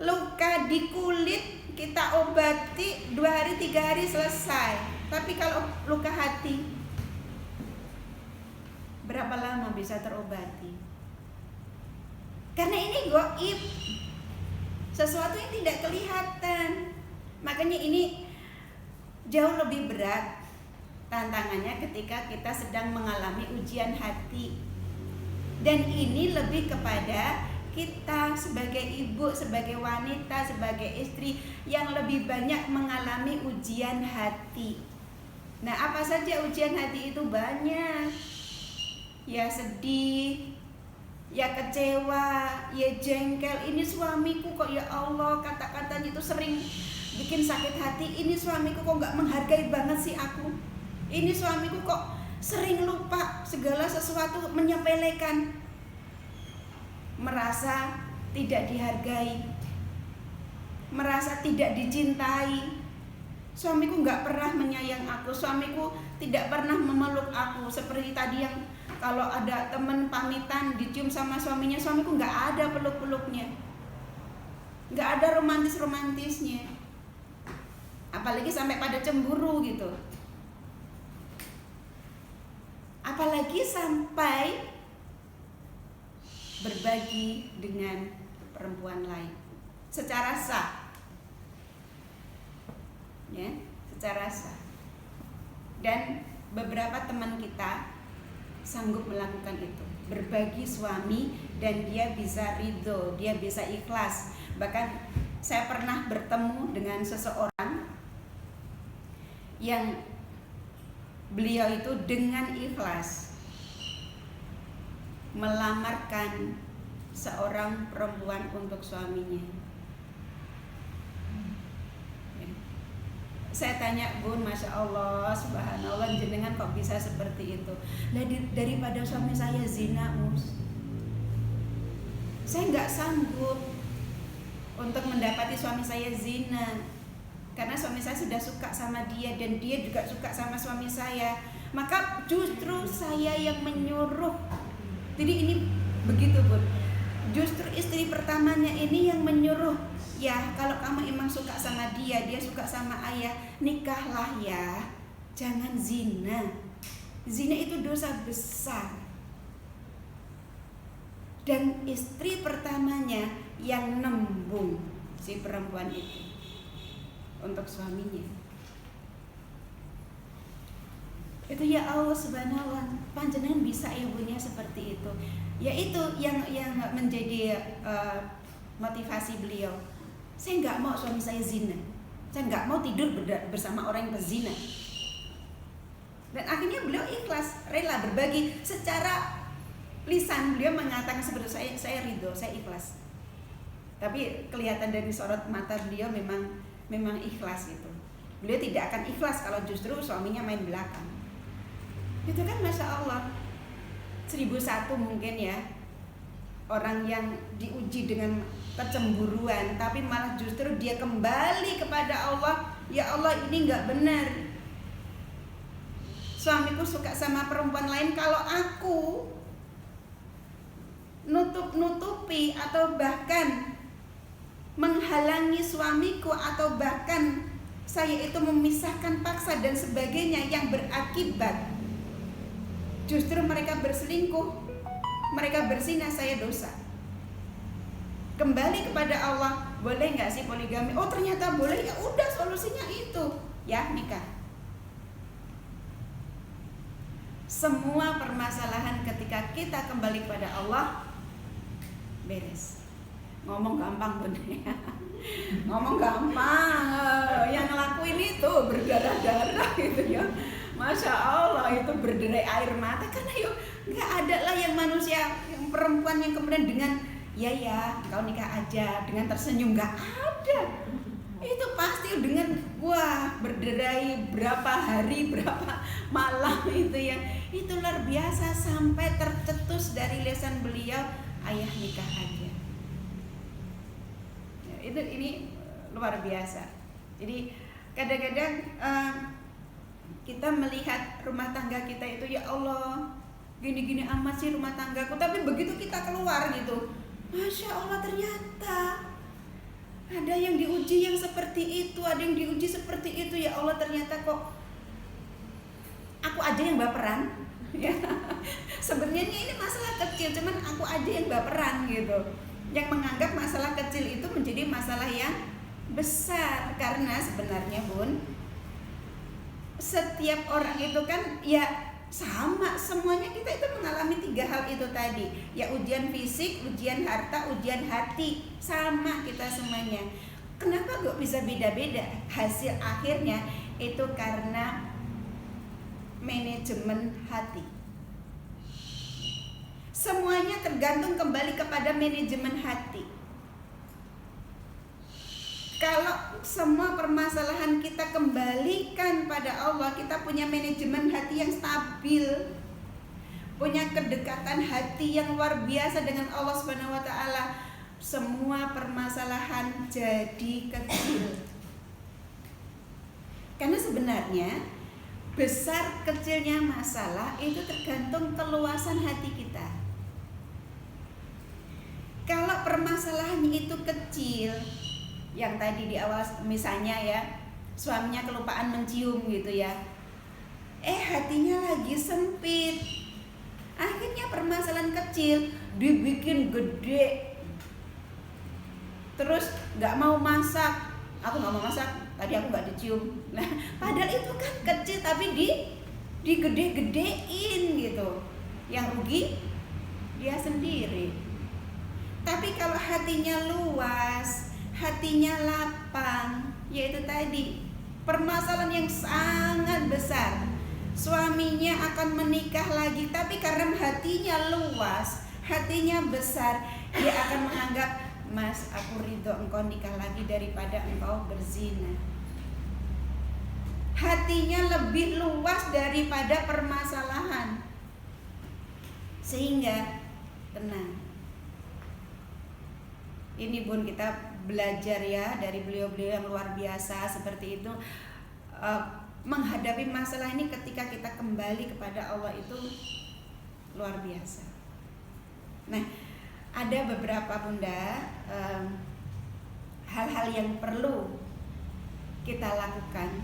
luka di kulit kita obati 2 hari 3 hari selesai, tapi kalau luka hati berapa lama bisa terobati? Karena ini gaib, sesuatu yang tidak kelihatan. Makanya ini jauh lebih berat tantangannya ketika kita sedang mengalami ujian hati. Dan ini lebih kepada kita sebagai ibu, sebagai wanita, sebagai istri yang lebih banyak mengalami ujian hati. Nah, apa saja ujian hati itu? Banyak. Ya sedih, ya kecewa, ya jengkel. Ini suamiku kok ya Allah kata-katanya itu sering bikin sakit hati. Ini suamiku kok gak menghargai banget sih aku. Ini suamiku kok sering lupa segala sesuatu, menyepelekan. Merasa tidak dihargai, merasa tidak dicintai. Suamiku gak pernah menyayang aku, suamiku tidak pernah memeluk aku. Seperti tadi yang kalau ada teman pamitan dicium sama suaminya, suamiku gak ada peluk-peluknya, gak ada romantis-romantisnya, apalagi sampai pada cemburu gitu, apalagi sampai berbagi dengan perempuan lain secara sah, ya, secara sah. Dan beberapa teman kita sanggup melakukan itu, berbagi suami, dan dia bisa ridho, dia bisa ikhlas. Bahkan saya pernah bertemu dengan seseorang yang beliau itu dengan ikhlas melamarkan seorang perempuan untuk suaminya. Saya tanya, Bun, Masya Allah, Subhanallah, jenengan kok bisa seperti itu? Nah, daripada suami saya zina, saya nggak sanggup untuk mendapati suami saya zina, karena suami saya sudah suka sama dia dan dia juga suka sama suami saya. Maka justru saya yang menyuruh. Jadi ini begitu, Bun. Justru istri pertamanya ini yang menyuruh, ya kalau kamu emang suka sama dia, dia suka sama ayah, nikahlah ya, jangan zina. Zina itu dosa besar. Dan istri pertamanya yang nembung si perempuan itu untuk suaminya. Itu ya Allah subhanallah, panjenengan bisa ibunya seperti itu. Ya itu yang menjadi motivasi beliau. Saya nggak mau suami saya zina, saya nggak mau tidur bersama orang yang berzina. Dan akhirnya beliau ikhlas, rela berbagi. Secara lisan beliau mengatakan seperti saya ridho, saya ikhlas. Tapi kelihatan dari sorot mata beliau memang ikhlas itu. Beliau tidak akan ikhlas kalau justru suaminya main belakang. Itu kan Masya Allah, 1001 mungkin ya orang yang diuji dengan kecemburuan, tapi malah justru dia kembali kepada Allah. Ya Allah, ini gak benar, suamiku suka sama perempuan lain. Kalau aku nutupi atau bahkan menghalangi suamiku, atau bahkan saya itu memisahkan paksa dan sebagainya, yang berakibat justru mereka berselingkuh, mereka berzina, saya dosa. Kembali kepada Allah, boleh nggak sih poligami? Oh ternyata boleh, ya udah solusinya itu, ya nikah. semua permasalahan ketika kita kembali kepada Allah beres. Ngomong gampang Bun. Ngomong gampang, yang ngelakuin itu berdarah-darah gitu ya. Masya Allah, itu berderai air mata karena yuk nggak ada lah yang manusia, yang perempuan yang kemudian dengan ya kau nikah aja dengan tersenyum, nggak ada. Itu pasti dengan wah berderai berapa hari berapa malam itu luar biasa sampai tercetus dari lisan beliau, ayah nikah aja. Ya, ini luar biasa. Jadi kadang-kadang kita melihat rumah tangga kita itu, ya Allah gini-gini amat sih rumah tanggaku, tapi begitu kita keluar gitu, Masya Allah ternyata ada yang diuji yang seperti itu, ada yang diuji seperti itu. Ya Allah ternyata kok aku aja yang baperan ya. Sebenarnya ini masalah kecil, cuman aku aja yang baperan gitu, yang menganggap masalah kecil itu menjadi masalah yang besar. Karena sebenarnya Bun, setiap orang itu kan ya sama, semuanya kita itu mengalami 3 hal itu tadi. Ya ujian fisik, ujian harta, ujian hati, sama kita semuanya. Kenapa kok bisa beda-beda? Hasil akhirnya itu karena manajemen hati. Semuanya tergantung kembali kepada manajemen hati. Kalau semua permasalahan kita kembalikan pada Allah, kita punya manajemen hati yang stabil, punya kedekatan hati yang luar biasa dengan Allah Subhanahu wa taala, semua permasalahan jadi kecil. Karena sebenarnya besar kecilnya masalah itu tergantung keluasan hati kita. Kalau permasalahannya itu kecil, yang tadi di awal misalnya ya, suaminya kelupaan mencium gitu ya, hatinya lagi sempit, akhirnya permasalahan kecil dibikin gede, terus nggak mau masak, aku nggak mau masak, tadi aku nggak dicium. Nah padahal itu kan kecil tapi digede-gedein gitu, yang rugi dia sendiri. Tapi kalau hatinya luas, hatinya lapang, yaitu tadi permasalahan yang sangat besar, suaminya akan menikah lagi, tapi karena hatinya luas, hatinya besar, dia akan menganggap, Mas, aku ridho engkau nikah lagi daripada engkau berzina. Hatinya lebih luas daripada permasalahan, sehingga tenang. Ini Bun, kita belajar ya dari beliau-beliau yang luar biasa seperti itu. Menghadapi masalah ini ketika kita kembali kepada Allah itu luar biasa. Nah, ada beberapa Bunda hal-hal yang perlu kita lakukan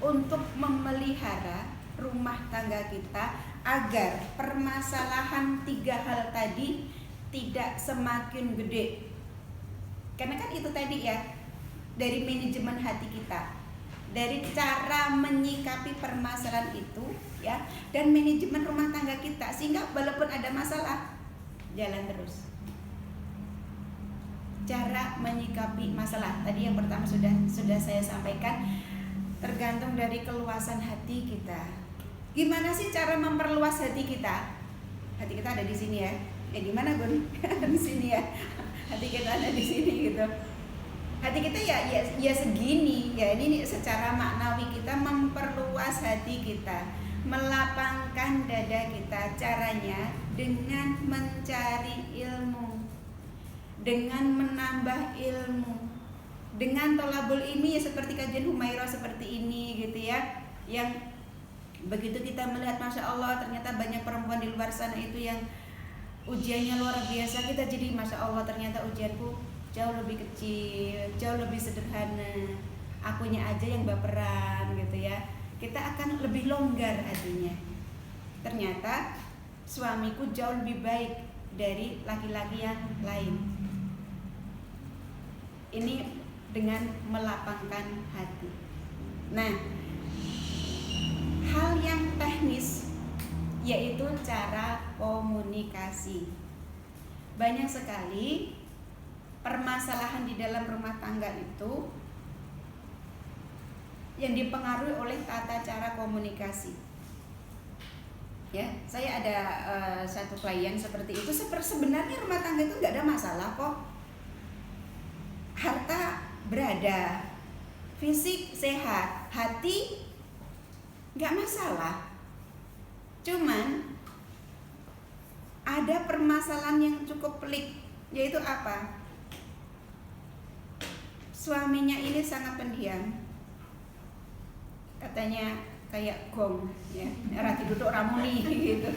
untuk memelihara rumah tangga kita agar permasalahan 3 hal tadi tidak semakin gede. Karena kan itu tadi ya, dari manajemen hati kita, dari cara menyikapi permasalahan itu ya, dan manajemen rumah tangga kita, sehingga walaupun ada masalah jalan terus. Cara menyikapi masalah tadi yang pertama sudah saya sampaikan, tergantung dari keluasan hati kita. Gimana sih cara memperluas hati kita? Hati kita ada di sini ya. Di mana Bun? Di sini ya. Hati kita ada di sini gitu. Hati kita ya segini ya. Ini secara maknawi kita memperluas hati kita, melapangkan dada kita. Caranya dengan mencari ilmu, dengan menambah ilmu, dengan tolabul ilmi ya, seperti kajian Humairah seperti ini gitu ya. Yang begitu kita melihat, Masya Allah, ternyata banyak perempuan di luar sana itu yang ujiannya luar biasa, kita jadi Masya Allah, ternyata ujianku jauh lebih kecil, jauh lebih sederhana, akunya aja yang baperan gitu ya. Kita akan lebih longgar hatinya. Ternyata suamiku jauh lebih baik dari laki-laki yang lain. Ini dengan melapangkan hati. Nah, hal yang teknis yaitu cara komunikasi. Banyak sekali permasalahan di dalam rumah tangga itu yang dipengaruhi oleh tata cara komunikasi. Ya, saya ada satu klien seperti itu. Sebenarnya rumah tangga itu nggak ada masalah kok. Harta berada, fisik sehat, hati nggak masalah. Cuman ada permasalahan yang cukup pelik, yaitu apa? Suaminya ini sangat pendiam. Katanya kayak gong, ya, rati duduk ramuni gitu.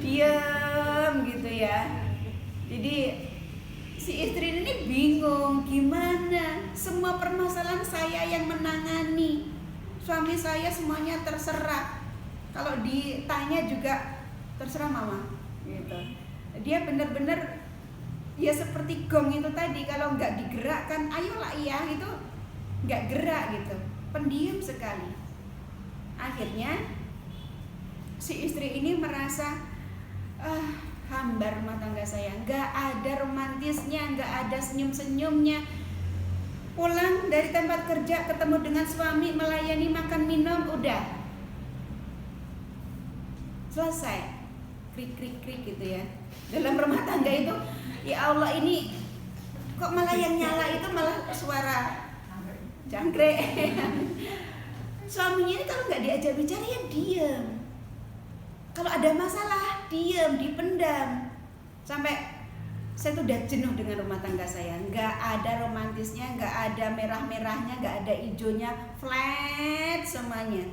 Diam gitu ya. Jadi si istri ini bingung gimana, semua permasalahan saya yang menangani, suami saya semuanya terserah. Kalau ditanya juga terserah mama gitu. Dia benar-benar ya seperti gong itu tadi, kalau nggak digerakkan ayolah iya, itu nggak gerak gitu, pendiam sekali. Akhirnya si istri ini merasa hambar rumah tangga saya, nggak ada romantisnya, nggak ada senyum-senyumnya. Pulang dari tempat kerja ketemu dengan suami, melayani makan minum, udah selesai, krik gitu ya. Dalam rumah tangga itu, ya Allah, ini kok malah yang nyala itu malah suara jangkrik. Suaminya ini kalau nggak diajak bicara ya diam. Kalau ada masalah diam, dipendam. Sampai saya tuh udah jenuh dengan rumah tangga saya. Nggak ada romantisnya, nggak ada merah-merahnya, nggak ada hijaunya, flat semuanya.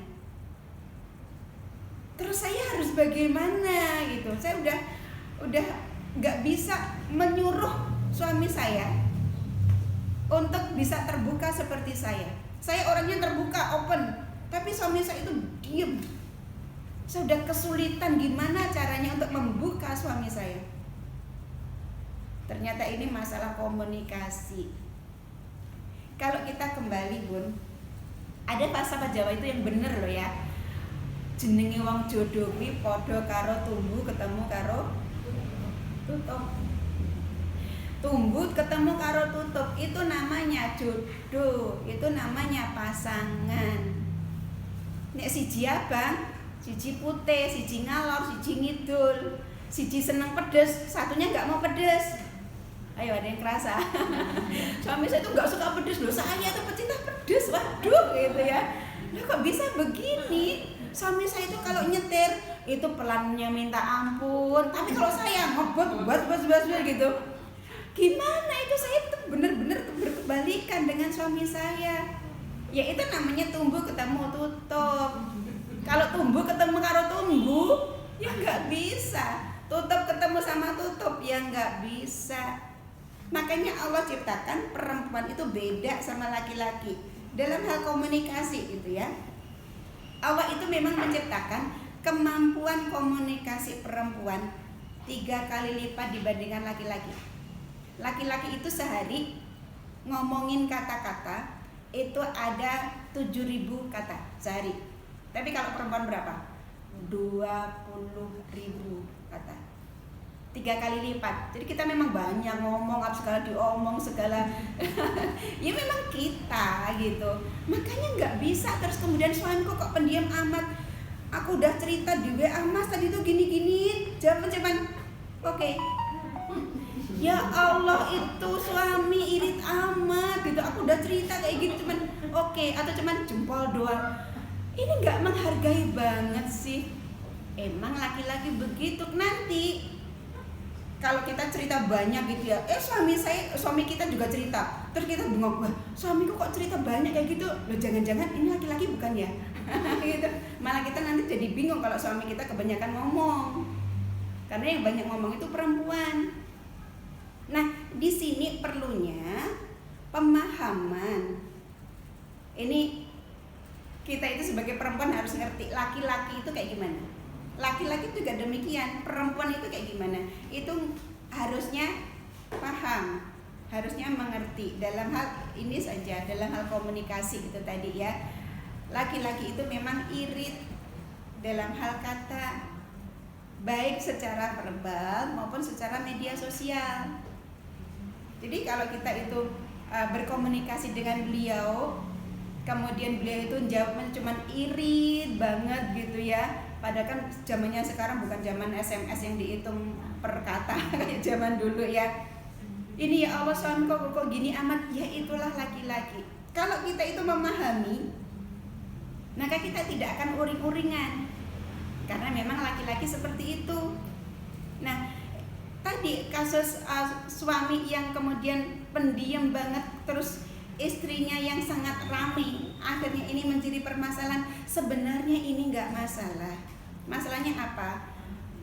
Terus saya harus bagaimana gitu? Saya udah nggak bisa menyuruh suami saya untuk bisa terbuka seperti saya. Saya orangnya terbuka, open, tapi suami saya itu diem. Saya udah kesulitan gimana caranya untuk membuka suami saya. Ternyata ini masalah komunikasi. Kalau kita kembali Bun, ada bahasa Jawa itu yang bener loh ya. Jenenge wong jodoh kuwi padha karo tumbuh ketemu karo tutup. Tumbuh ketemu karo tutup itu namanya jodoh, itu namanya pasangan. Nek siji abang, siji putih, siji ngalor, siji ngidul, siji seneng pedes, satunya nggak mau pedes. Ayo ada yang kerasa. Suami saya tuh nggak suka pedes loh, saya tuh pecinta pedes, waduh gitu ya. Nah kok bisa begini? Suami saya itu kalau nyetir itu pelannya minta ampun, tapi kalau saya ngebut bas gitu. Gimana itu, saya tuh bener-bener berkebalikan dengan suami saya. Ya itu namanya tumbuh ketemu tutup. Kalau tumbuh ketemu karo tumbuh ya nggak bisa. Tutup ketemu sama tutup ya nggak bisa. Makanya Allah ciptakan perempuan itu beda sama laki-laki dalam hal komunikasi gitu ya. Allah itu memang menciptakan kemampuan komunikasi perempuan 3 kali lipat dibandingkan laki-laki. Laki-laki itu sehari ngomongin kata-kata itu ada 7.000 kata sehari. Tapi kalau perempuan berapa? 20.000 kata. 3 kali lipat. Jadi kita memang banyak ngomong, segala diomong, segala ya memang kita gitu. Makanya nggak bisa terus kemudian suamiku kok pendiam amat. Aku udah cerita di WA, Mas tadi tuh gini-gini, jawaban cuman oke. Ya Allah, itu suami irit amat gitu. Aku udah cerita kayak gitu cuman oke, atau cuman jempol doang. Ini nggak menghargai banget sih. Emang laki-laki begitu. Nanti kalau kita cerita banyak gitu ya, suami kita juga cerita, terus kita bengong, wah suamiku kok cerita banyak kayak gitu, loh jangan-jangan ini laki-laki bukan ya? Gitu. Malah kita nanti jadi bingung kalau suami kita kebanyakan ngomong, karena yang banyak ngomong itu perempuan. Nah di sini perlunya pemahaman. Ini kita itu sebagai perempuan harus ngerti laki-laki itu kayak gimana. Laki-laki juga demikian, perempuan itu kayak gimana, itu harusnya paham, harusnya mengerti dalam hal ini saja, dalam hal komunikasi itu tadi ya. Laki-laki itu memang irit, dalam hal kata, baik secara verbal maupun secara media sosial. Jadi kalau kita itu berkomunikasi dengan beliau, kemudian beliau itu jawabnya cuman irit banget gitu ya. Padahal kan zamannya sekarang bukan zaman SMS yang dihitung per kata kayak zaman dulu ya. Ini ya Allah, suami kok gini amat. Ya itulah laki-laki. Kalau kita itu memahami, maka kita tidak akan uring-uringan. Karena memang laki-laki seperti itu. Nah, tadi kasus suami yang kemudian pendiam banget, terus istrinya yang sangat ramai, akhirnya ini menjadi permasalahan. Sebenarnya ini nggak masalah. Masalahnya apa?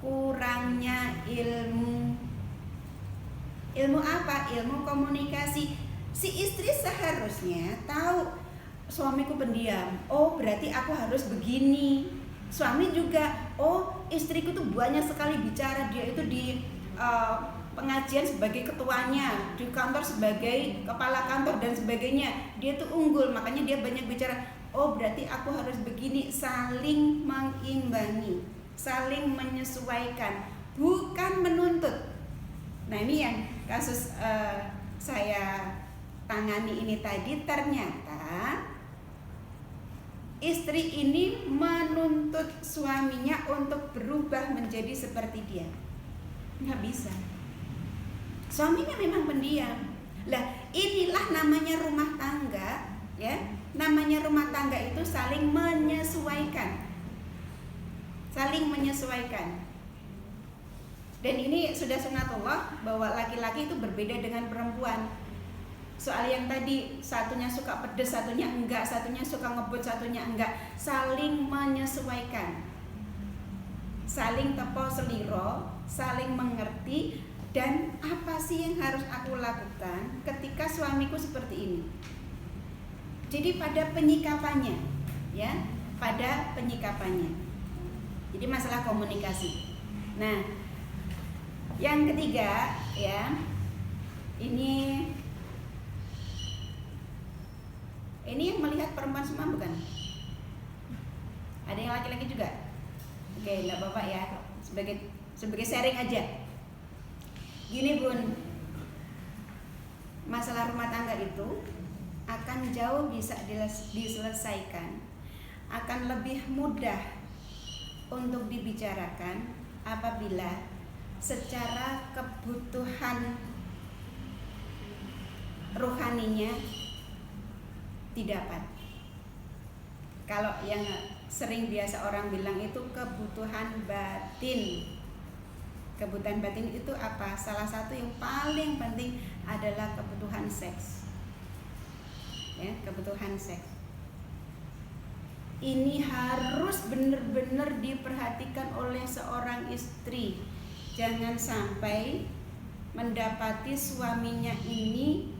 Kurangnya ilmu. Ilmu apa? Ilmu komunikasi. Si istri seharusnya tahu, suamiku pendiam, oh berarti aku harus begini. Suami juga, oh istriku tuh banyak sekali bicara, dia itu di pengajian sebagai ketuanya, di kantor sebagai kepala kantor dan sebagainya, dia tuh unggul, makanya dia banyak bicara. Oh berarti aku harus begini. Saling mengimbangi, saling menyesuaikan, bukan menuntut. Nah ini yang kasus saya tangani ini tadi, ternyata istri ini menuntut suaminya untuk berubah menjadi seperti dia. Nggak bisa. Suaminya memang pendiam. Lah inilah namanya rumah tangga, ya. Namanya rumah tangga itu saling menyesuaikan. Saling menyesuaikan. Dan ini sudah sunatullah bahwa laki-laki itu berbeda dengan perempuan. Soal yang tadi, satunya suka pedes, satunya enggak, satunya suka ngebut, satunya enggak. Saling menyesuaikan, saling tepo seliro, saling mengerti. Dan apa sih yang harus aku lakukan ketika suamiku seperti ini? Jadi pada penyikapannya, ya, pada penyikapannya. Jadi masalah komunikasi. Nah, yang ketiga, ya, ini yang melihat perempuan semua bukan? Ada yang laki-laki juga? Oke, nggak apa-apa ya, sebagai sharing aja. Gini Bun, masalah rumah tangga itu akan jauh bisa diselesaikan, akan lebih mudah untuk dibicarakan apabila secara kebutuhan rohaninya didapat. Kalau yang sering biasa orang bilang itu kebutuhan batin. Kebutuhan batin itu apa? Salah satu yang paling penting adalah kebutuhan seks. Ya, kebutuhan seks. Ini harus benar-benar diperhatikan oleh seorang istri. Jangan sampai mendapati suaminya ini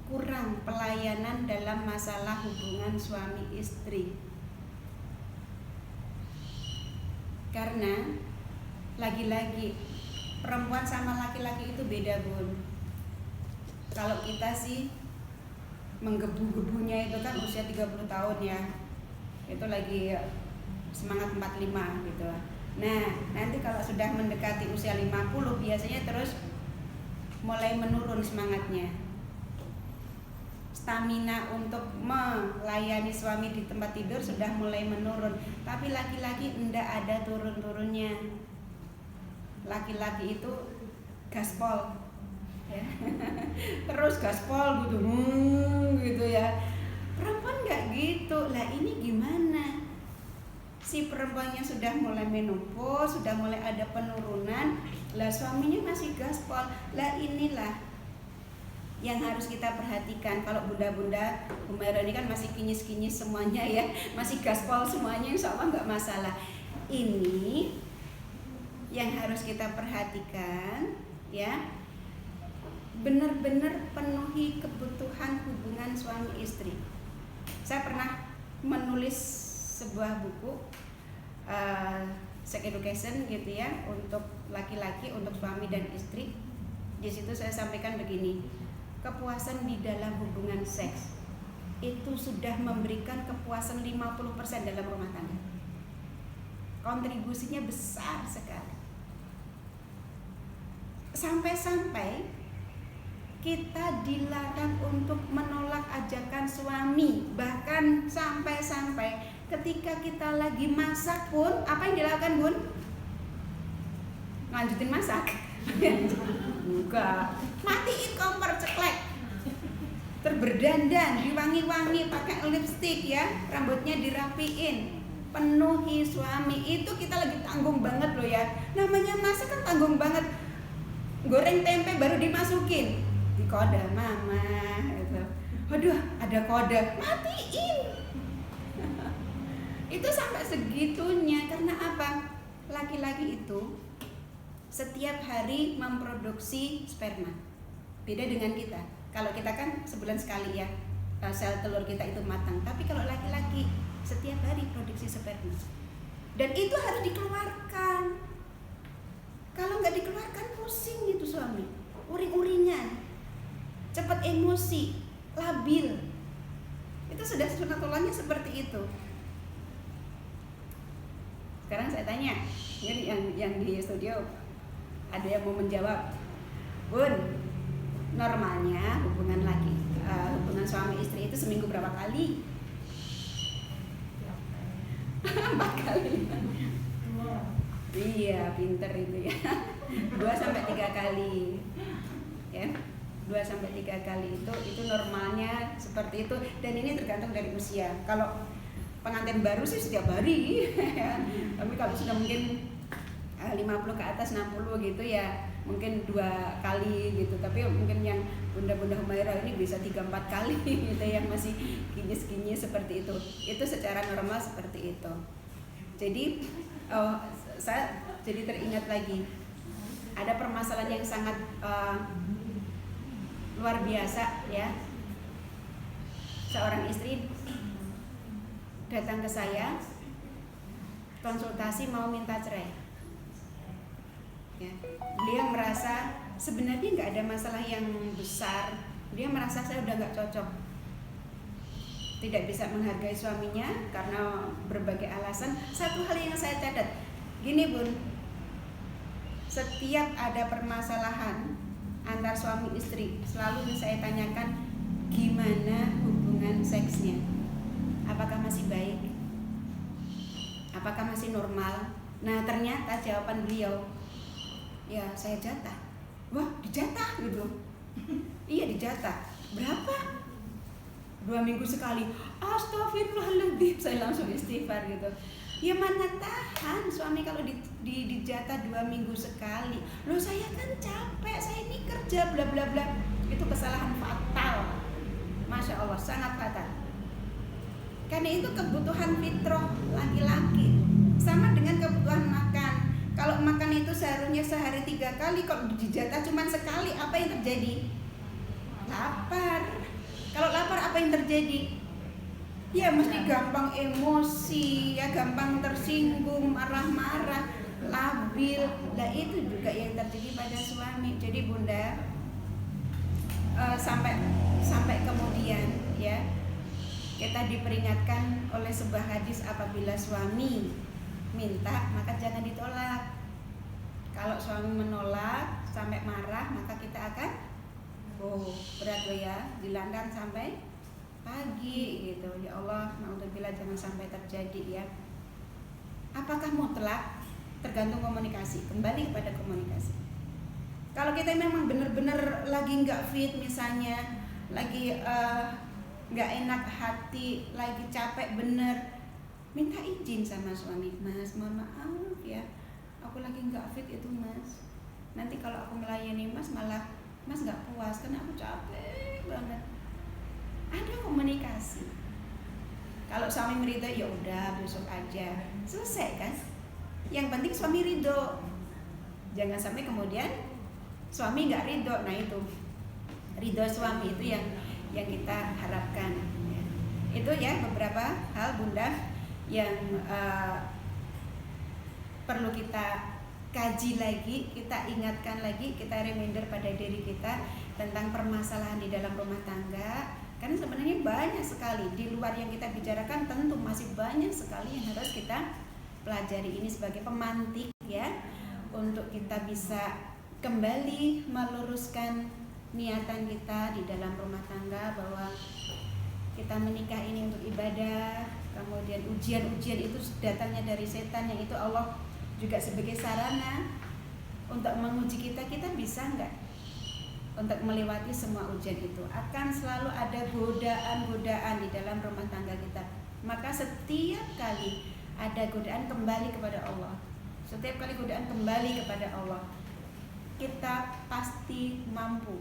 kurang pelayanan dalam masalah hubungan suami istri. Karena lagi-lagi perempuan sama laki-laki itu beda Bun. Kalau kita sih menggebu-gebunya itu kan usia 30 tahun ya, itu lagi semangat 45 gitu. Nah nanti kalau sudah mendekati usia 50 biasanya terus mulai menurun semangatnya. Stamina untuk melayani suami di tempat tidur sudah mulai menurun. Tapi laki-laki enggak ada turun-turunnya. Laki-laki itu gaspol ya. Terus gaspol gitu, gitu ya. Perempuan nggak gitu. Lah ini gimana? Si perempuannya sudah mulai menopause, sudah mulai ada penurunan, lah suaminya masih gaspol. Lah inilah yang harus kita perhatikan. Kalau bunda-bunda Humaira ini kan masih kinyis-kinyis semuanya ya, masih gaspol semuanya, insya Allah nggak masalah. Ini yang harus kita perhatikan ya, benar-benar penuhi kebutuhan hubungan suami istri. Saya pernah menulis sebuah buku sex education gitu ya, untuk laki-laki, untuk suami dan istri. Di situ saya sampaikan begini, kepuasan di dalam hubungan seks itu sudah memberikan kepuasan 50% dalam rumah tangga. kontribusinya besar sekali. Sampai-sampai kita dilarang untuk menolak ajakan suami. Bahkan sampai-sampai ketika kita lagi masak pun, apa yang dilakukan, Bun? Lanjutin masak? Enggak. Matiin kompor, ceklek. Terberdandan, diwangi-wangi, pakai lipstik ya, rambutnya dirapiin. Penuhi suami. Itu kita lagi tanggung banget loh ya. Namanya masak kan tanggung banget. Goreng tempe baru dimasukin, di kode mama gitu. Aduh, ada kode, matiin. Itu sampai segitunya. Karena apa? Laki-laki itu setiap hari memproduksi sperma. Beda dengan kita. Kalau kita kan sebulan sekali ya, sel telur kita itu matang. Tapi kalau laki-laki setiap hari produksi sperma. Dan itu harus dikeluarkan. Kalau nggak dikeluarkan pusing itu suami, uring-uringan, cepat emosi, labil. Itu sudah sunatullahnya seperti itu. Sekarang saya tanya, ini yang di studio ada yang mau menjawab, Bun, normalnya hubungan suami istri itu seminggu berapa kali? 4 kali. Iya, pinter itu ya. 2-3 kali. Ya. 2-3 kali itu normalnya seperti itu, dan ini tergantung dari usia. Kalau pengantin baru sih setiap hari ya. Tapi kalau sudah mungkin 50 ke atas, 60 gitu ya, mungkin 2 kali gitu. Tapi mungkin yang bunda-bunda Humairah ini bisa 3-4 kali gitu, yang masih kinyis-kinyis seperti itu. Itu secara normal seperti itu. Jadi saya jadi teringat lagi, ada permasalahan yang sangat luar biasa ya. Seorang istri datang ke saya, konsultasi mau minta cerai ya. Beliau merasa sebenarnya nggak ada masalah yang besar. Dia merasa saya udah nggak cocok, tidak bisa menghargai suaminya karena berbagai alasan. Satu hal yang saya catat, gini Bun, setiap ada permasalahan antar suami istri, selalu saya tanyakan gimana hubungan seksnya, apakah masih baik, apakah masih normal. Nah ternyata jawaban beliau, ya saya jatah. Wah, dijatah gitu. Iya, dijatah. Berapa? 2 minggu sekali. Astagfirullahaladzim, saya langsung istighfar gitu. Ya mana tahan suami kalau dijatah 2 minggu sekali. Loh saya kan capek, saya ini kerja bla bla bla. Itu kesalahan fatal. Masya Allah, sangat fatal. Karena itu kebutuhan fitrah laki-laki. Sama dengan kebutuhan makan. Kalau makan itu seharusnya sehari 3 kali, kalau dijatah cuma sekali, apa yang terjadi? Lapar. Kalau lapar apa yang terjadi? Ya mesti gampang emosi, ya gampang tersinggung, marah-marah, labil. Nah itu juga yang terjadi pada suami. Jadi Bunda, sampai kemudian ya kita diperingatkan oleh sebuah hadis, apabila suami minta maka jangan ditolak. Kalau suami menolak sampai marah, maka kita akan berat loh ya, dilandang sampai pagi gitu. Ya Allah, naudzubillah, jangan sampai terjadi ya. Apakah mutlak? Tergantung komunikasi. Kembali kepada komunikasi. Kalau kita memang benar-benar lagi nggak fit misalnya, lagi nggak enak hati, lagi capek bener, minta izin sama suami. Mas, mohon maaf ya, aku lagi nggak fit itu Mas. Nanti kalau aku melayani Mas malah Mas nggak puas karena aku capek banget. Ada komunikasi. Kalau suami meridho, ya udah besok aja, selesai kan. Yang penting suami ridho. Jangan sampai kemudian suami nggak ridho. Nah itu ridho suami itu yang kita harapkan. Itu ya beberapa hal Bunda yang perlu kita kaji lagi, kita ingatkan lagi, kita reminder pada diri kita tentang permasalahan di dalam rumah tangga. Karena sebenarnya banyak sekali di luar yang kita bicarakan, tentu masih banyak sekali yang harus kita pelajari ini sebagai pemantik ya, untuk kita bisa kembali meluruskan niatan kita di dalam rumah tangga, bahwa kita menikah ini untuk ibadah. Kemudian ujian-ujian itu datangnya dari setan, yang itu Allah juga sebagai sarana untuk menguji kita. Kita bisa nggak untuk melewati semua ujian itu? Akan selalu ada godaan-godaan di dalam rumah tangga kita. Maka setiap kali ada godaan, kembali kepada Allah. Setiap kali godaan, kembali kepada Allah. Kita pasti mampu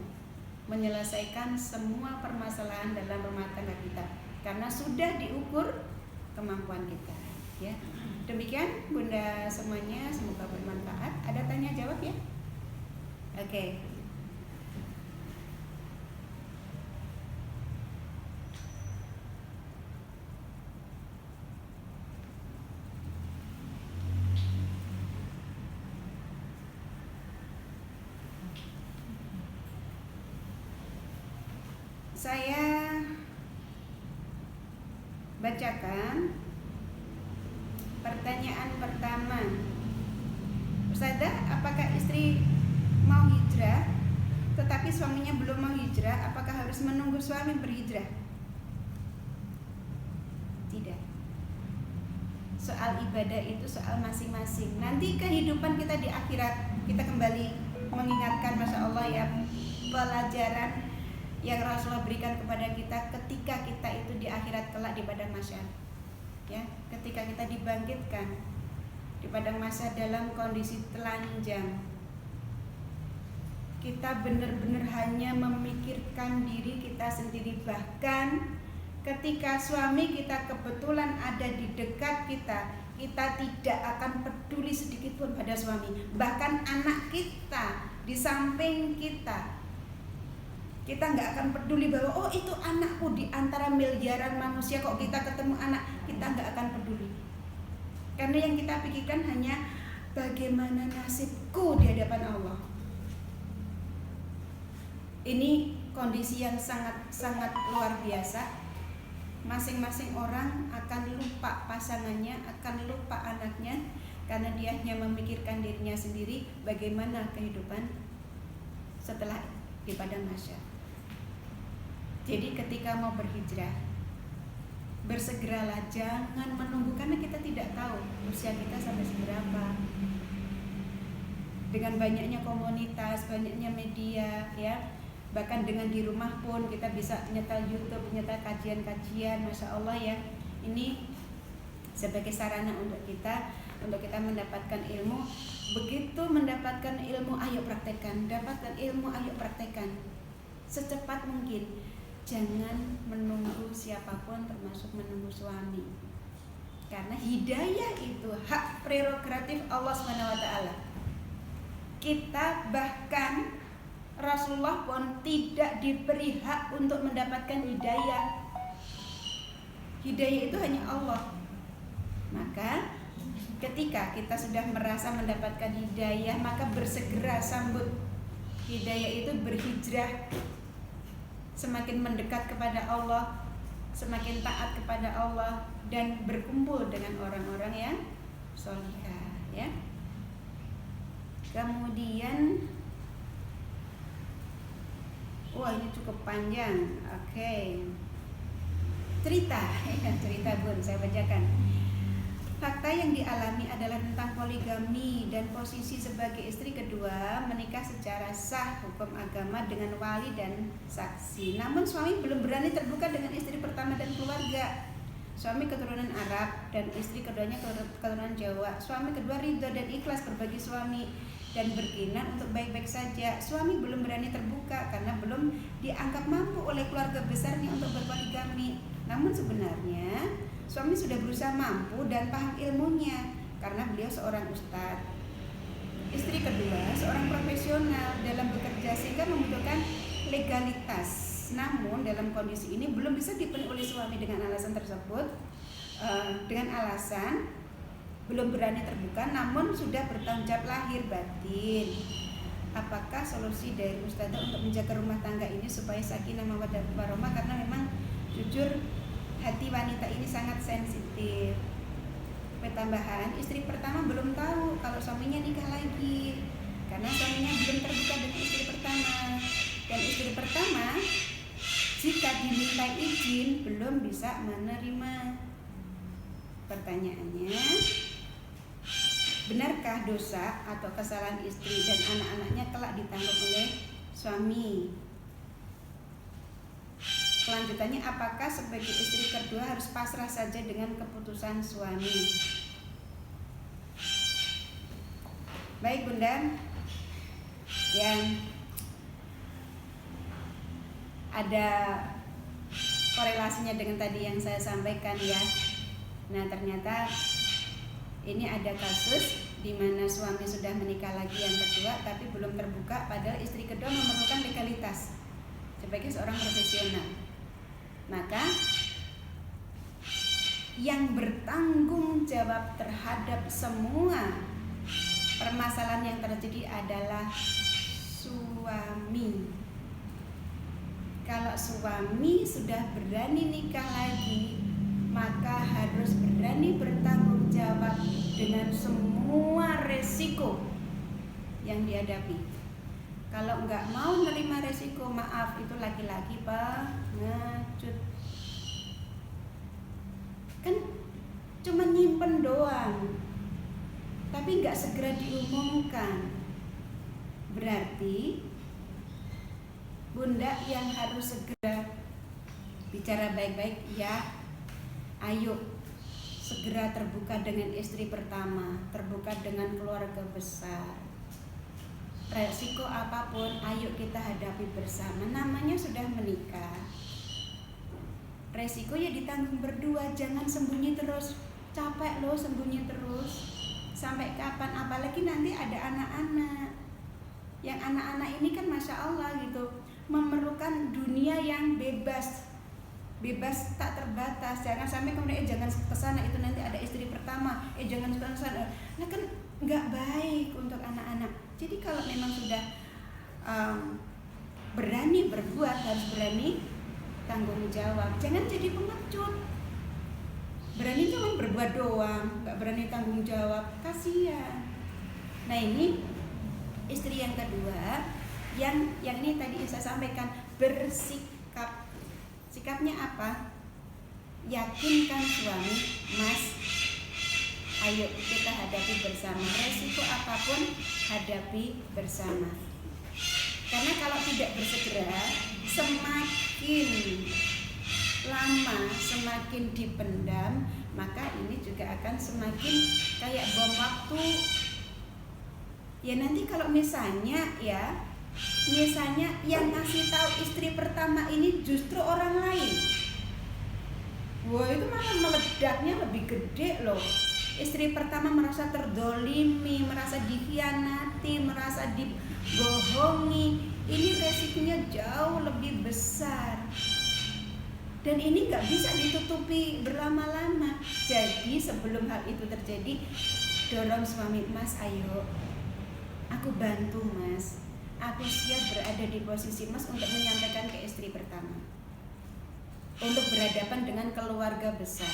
menyelesaikan semua permasalahan dalam rumah tangga kita, karena sudah diukur kemampuan kita ya. Demikian Bunda semuanya, semoga bermanfaat. Ada tanya jawab ya? Oke. Saya bacakan pertanyaan pertama. Ustazah, apakah istri mau hijrah tetapi suaminya belum mau hijrah, apakah harus menunggu suami berhijrah? Tidak. Soal ibadah itu soal masing-masing. Nanti kehidupan kita di akhirat, kita kembali mengingatkan, Masya Allah ya, pelajaran yang Rasulullah berikan kepada kita ketika kita itu di akhirat kelak di padang mahsyar ya, ketika kita dibangkitkan di padang mahsyar dalam kondisi telanjang, kita benar-benar hanya memikirkan diri kita sendiri. Bahkan ketika suami kita kebetulan ada di dekat kita, kita tidak akan peduli sedikit pun pada suami. Bahkan anak kita di samping kita nggak akan peduli bahwa oh itu anakku, di antara miliaran manusia kok kita ketemu anak, kita nggak akan peduli. Karena yang kita pikirkan hanya bagaimana nasibku di hadapan Allah. Ini kondisi yang sangat luar biasa. Masing-masing orang akan lupa pasangannya, akan lupa anaknya, karena dia hanya memikirkan dirinya sendiri. Bagaimana kehidupan setelah di padang mahsyar. Jadi ketika mau berhijrah, bersegeralah, jangan menunggu, karena kita tidak tahu usia kita sampai seberapa. Dengan banyaknya komunitas, banyaknya media ya, bahkan dengan di rumah pun kita bisa nyetel YouTube, nyetel kajian-kajian, Masya Allah ya. Ini sebagai sarana untuk kita mendapatkan ilmu. Begitu mendapatkan ilmu, ayo praktekkan. Dapatkan ilmu, ayo praktekkan secepat mungkin. Jangan menunggu siapapun, termasuk menunggu suami. Karena hidayah itu hak prerogatif Allah SWT. Kita bahkan Rasulullah pun tidak diberi hak untuk mendapatkan hidayah. Hidayah itu hanya Allah. Maka ketika kita sudah merasa mendapatkan hidayah, maka bersegera sambut hidayah itu, berhijrah, semakin mendekat kepada Allah, semakin taat kepada Allah, dan berkumpul dengan orang-orang yang sholihah ya. Kemudian wah ini cukup panjang. Oke. Cerita Bun, saya bacakan. Fakta yang dialami adalah tentang poligami dan posisi sebagai istri kedua, menikah secara sah hukum agama dengan wali dan saksi. Namun suami belum berani terbuka dengan istri pertama dan keluarga. Suami keturunan Arab dan istri keduanya keturunan Jawa. Suami kedua ridho dan ikhlas berbagi suami dan berkenan untuk baik-baik saja. Suami belum berani terbuka karena belum dianggap mampu oleh keluarga besarnya untuk berpoligami. Namun sebenarnya suami sudah berusaha mampu dan paham ilmunya karena beliau seorang ustadz. Istri kedua seorang profesional dalam bekerja sehingga membutuhkan legalitas. Namun dalam kondisi ini belum bisa dipenuhi oleh suami dengan alasan tersebut, dengan alasan belum berani terbuka, namun sudah bertanggung jawab lahir batin. Apakah solusi dari ustadzah untuk menjaga rumah tangga ini supaya sakinah mawaddah warahmah? Karena memang jujur hati wanita ini sangat sensitif. tambahan, istri pertama belum tahu kalau suaminya nikah lagi, karena suaminya belum terbuka dengan istri pertama. Dan istri pertama jika diminta izin belum bisa menerima. Pertanyaannya, benarkah dosa atau kesalahan istri dan anak-anaknya kelak ditanggung oleh suami? Kelanjutannya, apakah sebagai istri kedua harus pasrah saja dengan keputusan suami? Baik Bunda, yang ada korelasinya dengan tadi yang saya sampaikan ya. Nah ternyata ini ada kasus di mana suami sudah menikah lagi yang kedua tapi belum terbuka, padahal istri kedua memerlukan legalitas sebagai seorang profesional. Maka yang bertanggung jawab terhadap semua permasalahan yang terjadi adalah suami. Kalau suami sudah berani nikah lagi, maka harus berani bertanggung jawab dengan semua resiko yang dihadapi. Kalau nggak mau menerima resiko, maaf, itu laki-laki pengecut. Kan cuma nyimpen doang, tapi nggak segera diumumkan. Berarti Bunda yang harus segera bicara baik-baik ya. Ayo segera terbuka dengan istri pertama, terbuka dengan keluarga besar. Resiko apapun ayo kita hadapi bersama. Namanya sudah menikah, resiko ya ditanggung berdua. Jangan sembunyi terus, capek loh sembunyi terus. Sampai kapan? Apalagi nanti ada anak-anak. Yang anak-anak ini kan Masya Allah gitu, memerlukan dunia yang bebas tak terbatas. Jangan sampai kemudian jangan kesana, itu nanti ada istri pertama, jangan kesana. Nah kan nggak baik untuk anak-anak. Jadi kalau memang sudah berani berbuat, harus berani tanggung jawab. Jangan jadi pengecut. Berani cuma berbuat doang, nggak berani tanggung jawab, kasihan. Nah ini istri yang kedua, yang ini tadi saya sampaikan, bersikap. Sikapnya apa? Yakinkan suami, Mas, ayo kita hadapi bersama. Resiko apapun hadapi bersama. Karena kalau tidak bersegera, semakin lama, semakin dipendam, maka ini juga akan semakin kayak bom waktu. Ya nanti kalau misalnya yang ngasih tahu istri pertama ini justru orang lain, wah itu malah meledaknya lebih gede loh. Istri pertama merasa terdolimi, merasa dikhianati, merasa dibohongi. Ini resikonya jauh lebih besar. Dan ini gak bisa ditutupi berlama-lama. Jadi sebelum hal itu terjadi, dorong suami, Mas ayo, aku bantu Mas. Aku siap berada di posisi Mas untuk menyampaikan ke istri pertama, untuk berhadapan dengan keluarga besar.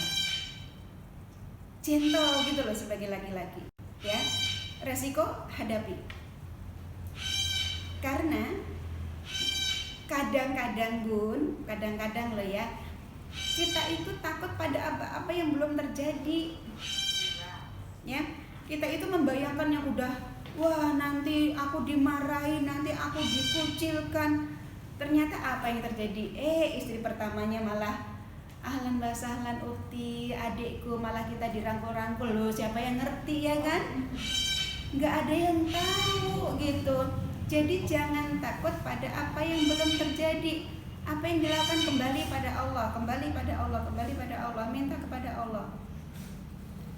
Gentle gitu loh sebagai laki-laki, ya. Resiko hadapi. Karena kadang-kadang Bun, kadang-kadang loh ya, kita itu takut pada apa-apa yang belum terjadi. Ya, kita itu membayangkan yang udah, wah nanti aku dimarahi, nanti aku dikucilkan. Ternyata apa yang terjadi? Istri pertamanya malah ahlan wa sahlan ukti, adikku, malah kita dirangkul-rangkul loh. Siapa yang ngerti ya kan? Nggak ada yang tahu gitu. Jadi jangan takut pada apa yang belum terjadi. Apa yang dilakukan kembali pada Allah, kembali pada Allah, kembali pada Allah, minta kepada Allah.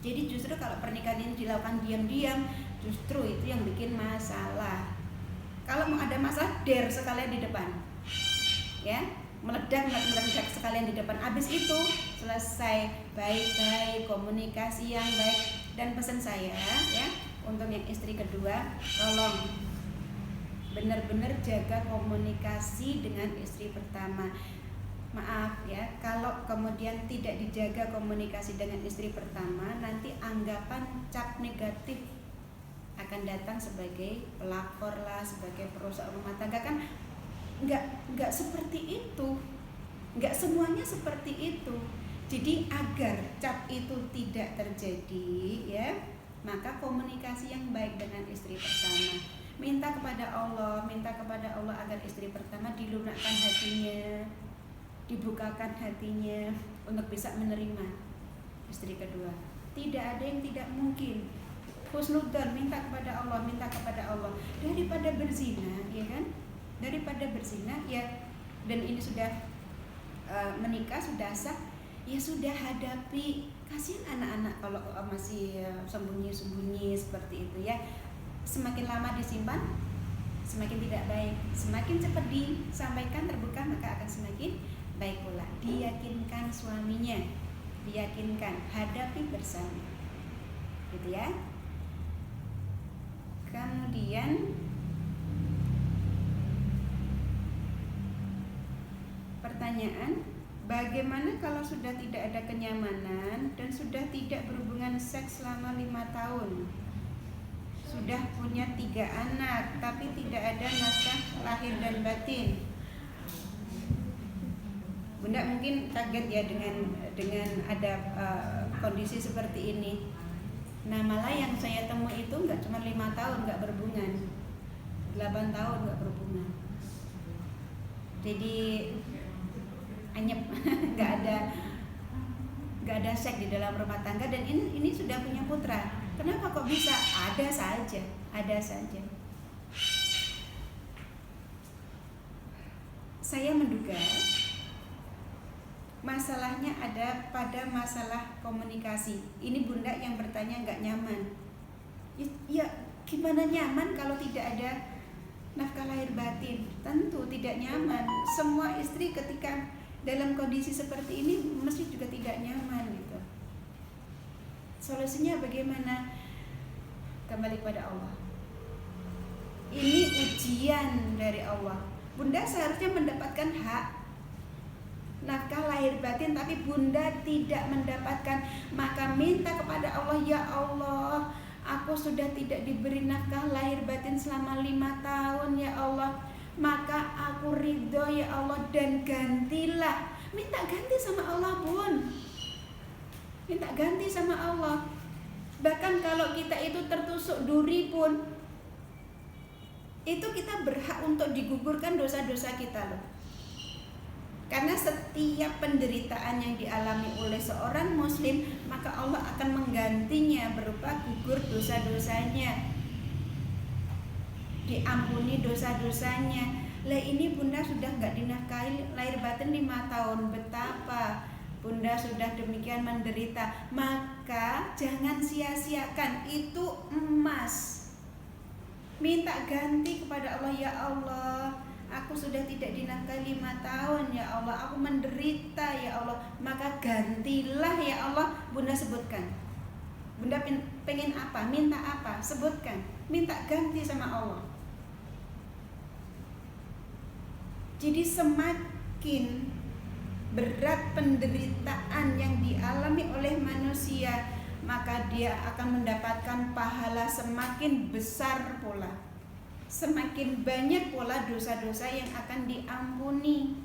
Jadi justru kalau pernikahan ini dilakukan diam-diam, justru itu yang bikin masalah. Kalau mau ada masalah, der sekalian di depan, ya, meledak sekalian di depan. Habis itu selesai, baik-baik, komunikasi yang baik. Dan pesan saya, ya, untuk yang istri kedua, tolong benar-benar jaga komunikasi dengan istri pertama. maaf ya, kalau kemudian tidak dijaga komunikasi dengan istri pertama, nanti anggapan cap negatif akan datang sebagai pelakor lah, sebagai perusak rumah tangga. Kan nggak seperti itu, nggak semuanya seperti itu. Jadi agar cap itu tidak terjadi ya, maka komunikasi yang baik dengan istri pertama, minta kepada Allah agar istri pertama dilunakkan hatinya, dibukakan hatinya untuk bisa menerima istri kedua. Tidak ada yang tidak mungkin. Husnudzon, minta kepada Allah daripada berzina, ya kan? Daripada berzina ya, dan ini sudah menikah, sudah sah, ya sudah hadapi. Kasihan anak-anak kalau masih sembunyi-sembunyi seperti itu ya. Semakin lama disimpan, semakin tidak baik. Semakin cepat disampaikan, terbuka, maka akan semakin baik pula. Diyakinkan suaminya, diyakinkan, hadapi bersama, gitu ya. Kemudian pertanyaan, bagaimana kalau sudah tidak ada kenyamanan dan sudah tidak berhubungan seks selama 5 tahun, sudah punya 3 anak tapi tidak ada nafkah lahir dan batin? Bunda mungkin kaget ya dengan ada kondisi seperti ini. Nah malah yang saya temui itu nggak cuma 5 tahun nggak berhubungan, 8 tahun nggak berhubungan. Jadi anyep, nggak ada seks di dalam rumah tangga, dan ini sudah punya putra. Kenapa kok bisa? Ada saja. Saya menduga masalahnya ada pada masalah komunikasi. Ini bunda yang bertanya nggak nyaman. Ya gimana nyaman kalau tidak ada nafkah lahir batin? Tentu tidak nyaman. Semua istri ketika dalam kondisi seperti ini mesti juga tidak nyaman gitu. Solusinya bagaimana? Kembali kepada Allah. Ini ujian dari Allah. Bunda seharusnya mendapatkan hak nafkah lahir batin, tapi bunda tidak mendapatkan. Maka minta kepada Allah, ya Allah, aku sudah tidak diberi nafkah lahir batin selama 5 tahun ya Allah, maka aku ridho ya Allah, dan gantilah. Minta ganti sama Allah bun, minta ganti sama Allah. Bahkan kalau kita itu tertusuk duri pun, itu kita berhak untuk digugurkan dosa-dosa kita loh. Karena setiap penderitaan yang dialami oleh seorang muslim, maka Allah akan menggantinya berupa gugur dosa-dosanya, diampuni dosa-dosanya. Lah ini bunda sudah gak dinafkahi lahir batin 5 tahun. Betapa bunda sudah demikian menderita. Maka jangan sia-siakan, itu emas. Minta ganti kepada Allah, ya Allah, aku sudah tidak dinafkahi 5 tahun ya Allah, aku menderita ya Allah, maka gantilah ya Allah. Bunda sebutkan, bunda pengen apa, minta apa, sebutkan, minta ganti sama Allah. Jadi semakin berat penderitaan yang dialami oleh manusia, maka dia akan mendapatkan pahala semakin besar pula. Semakin banyak pula dosa-dosa yang akan diampuni.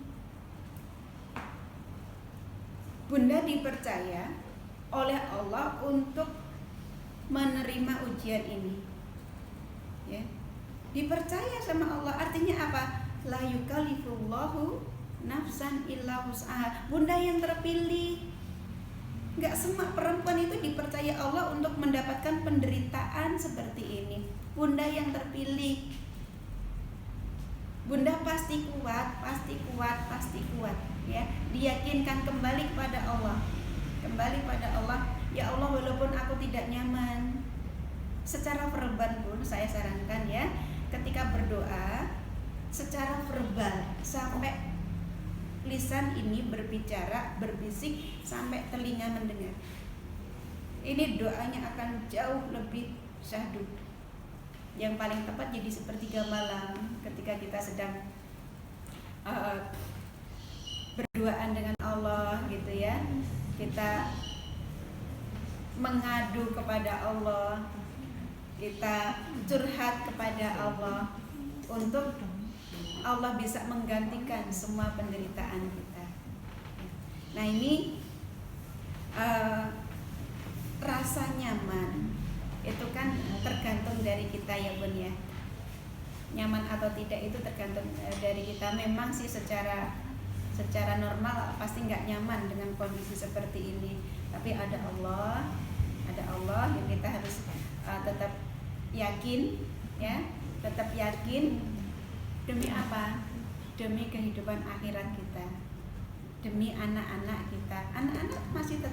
Bunda dipercaya oleh Allah untuk menerima ujian ini, ya. Dipercaya sama Allah, artinya apa? La yukallifullahu nafsan illa wus'aha. Bunda yang terpilih. Gak semua perempuan itu dipercaya Allah untuk mendapatkan penderitaan seperti ini. Bunda yang terpilih. Bunda pasti kuat, ya. Diyakinkan, kembali kepada Allah. Ya Allah, walaupun aku tidak nyaman, secara verbal pun saya sarankan ya, ketika berdoa secara verbal sampai lisan ini berbicara, berbisik sampai telinga mendengar. Ini doanya akan jauh lebih syahdu. Yang paling tepat jadi sepertiga malam ketika kita sedang berdua berduaan dengan Allah gitu ya. Kita mengadu kepada Allah, kita curhat kepada Allah untuk Allah bisa menggantikan semua penderitaan kita. Nah ini rasa nyaman itu kan tergantung dari kita ya Bun ya. Nyaman atau tidak itu tergantung dari kita. Memang sih secara normal pasti nggak nyaman dengan kondisi seperti ini. Tapi ada Allah yang kita harus tetap yakin ya, tetap yakin. Demi apa? Demi kehidupan akhirat kita, demi anak-anak kita. Anak-anak masih tetap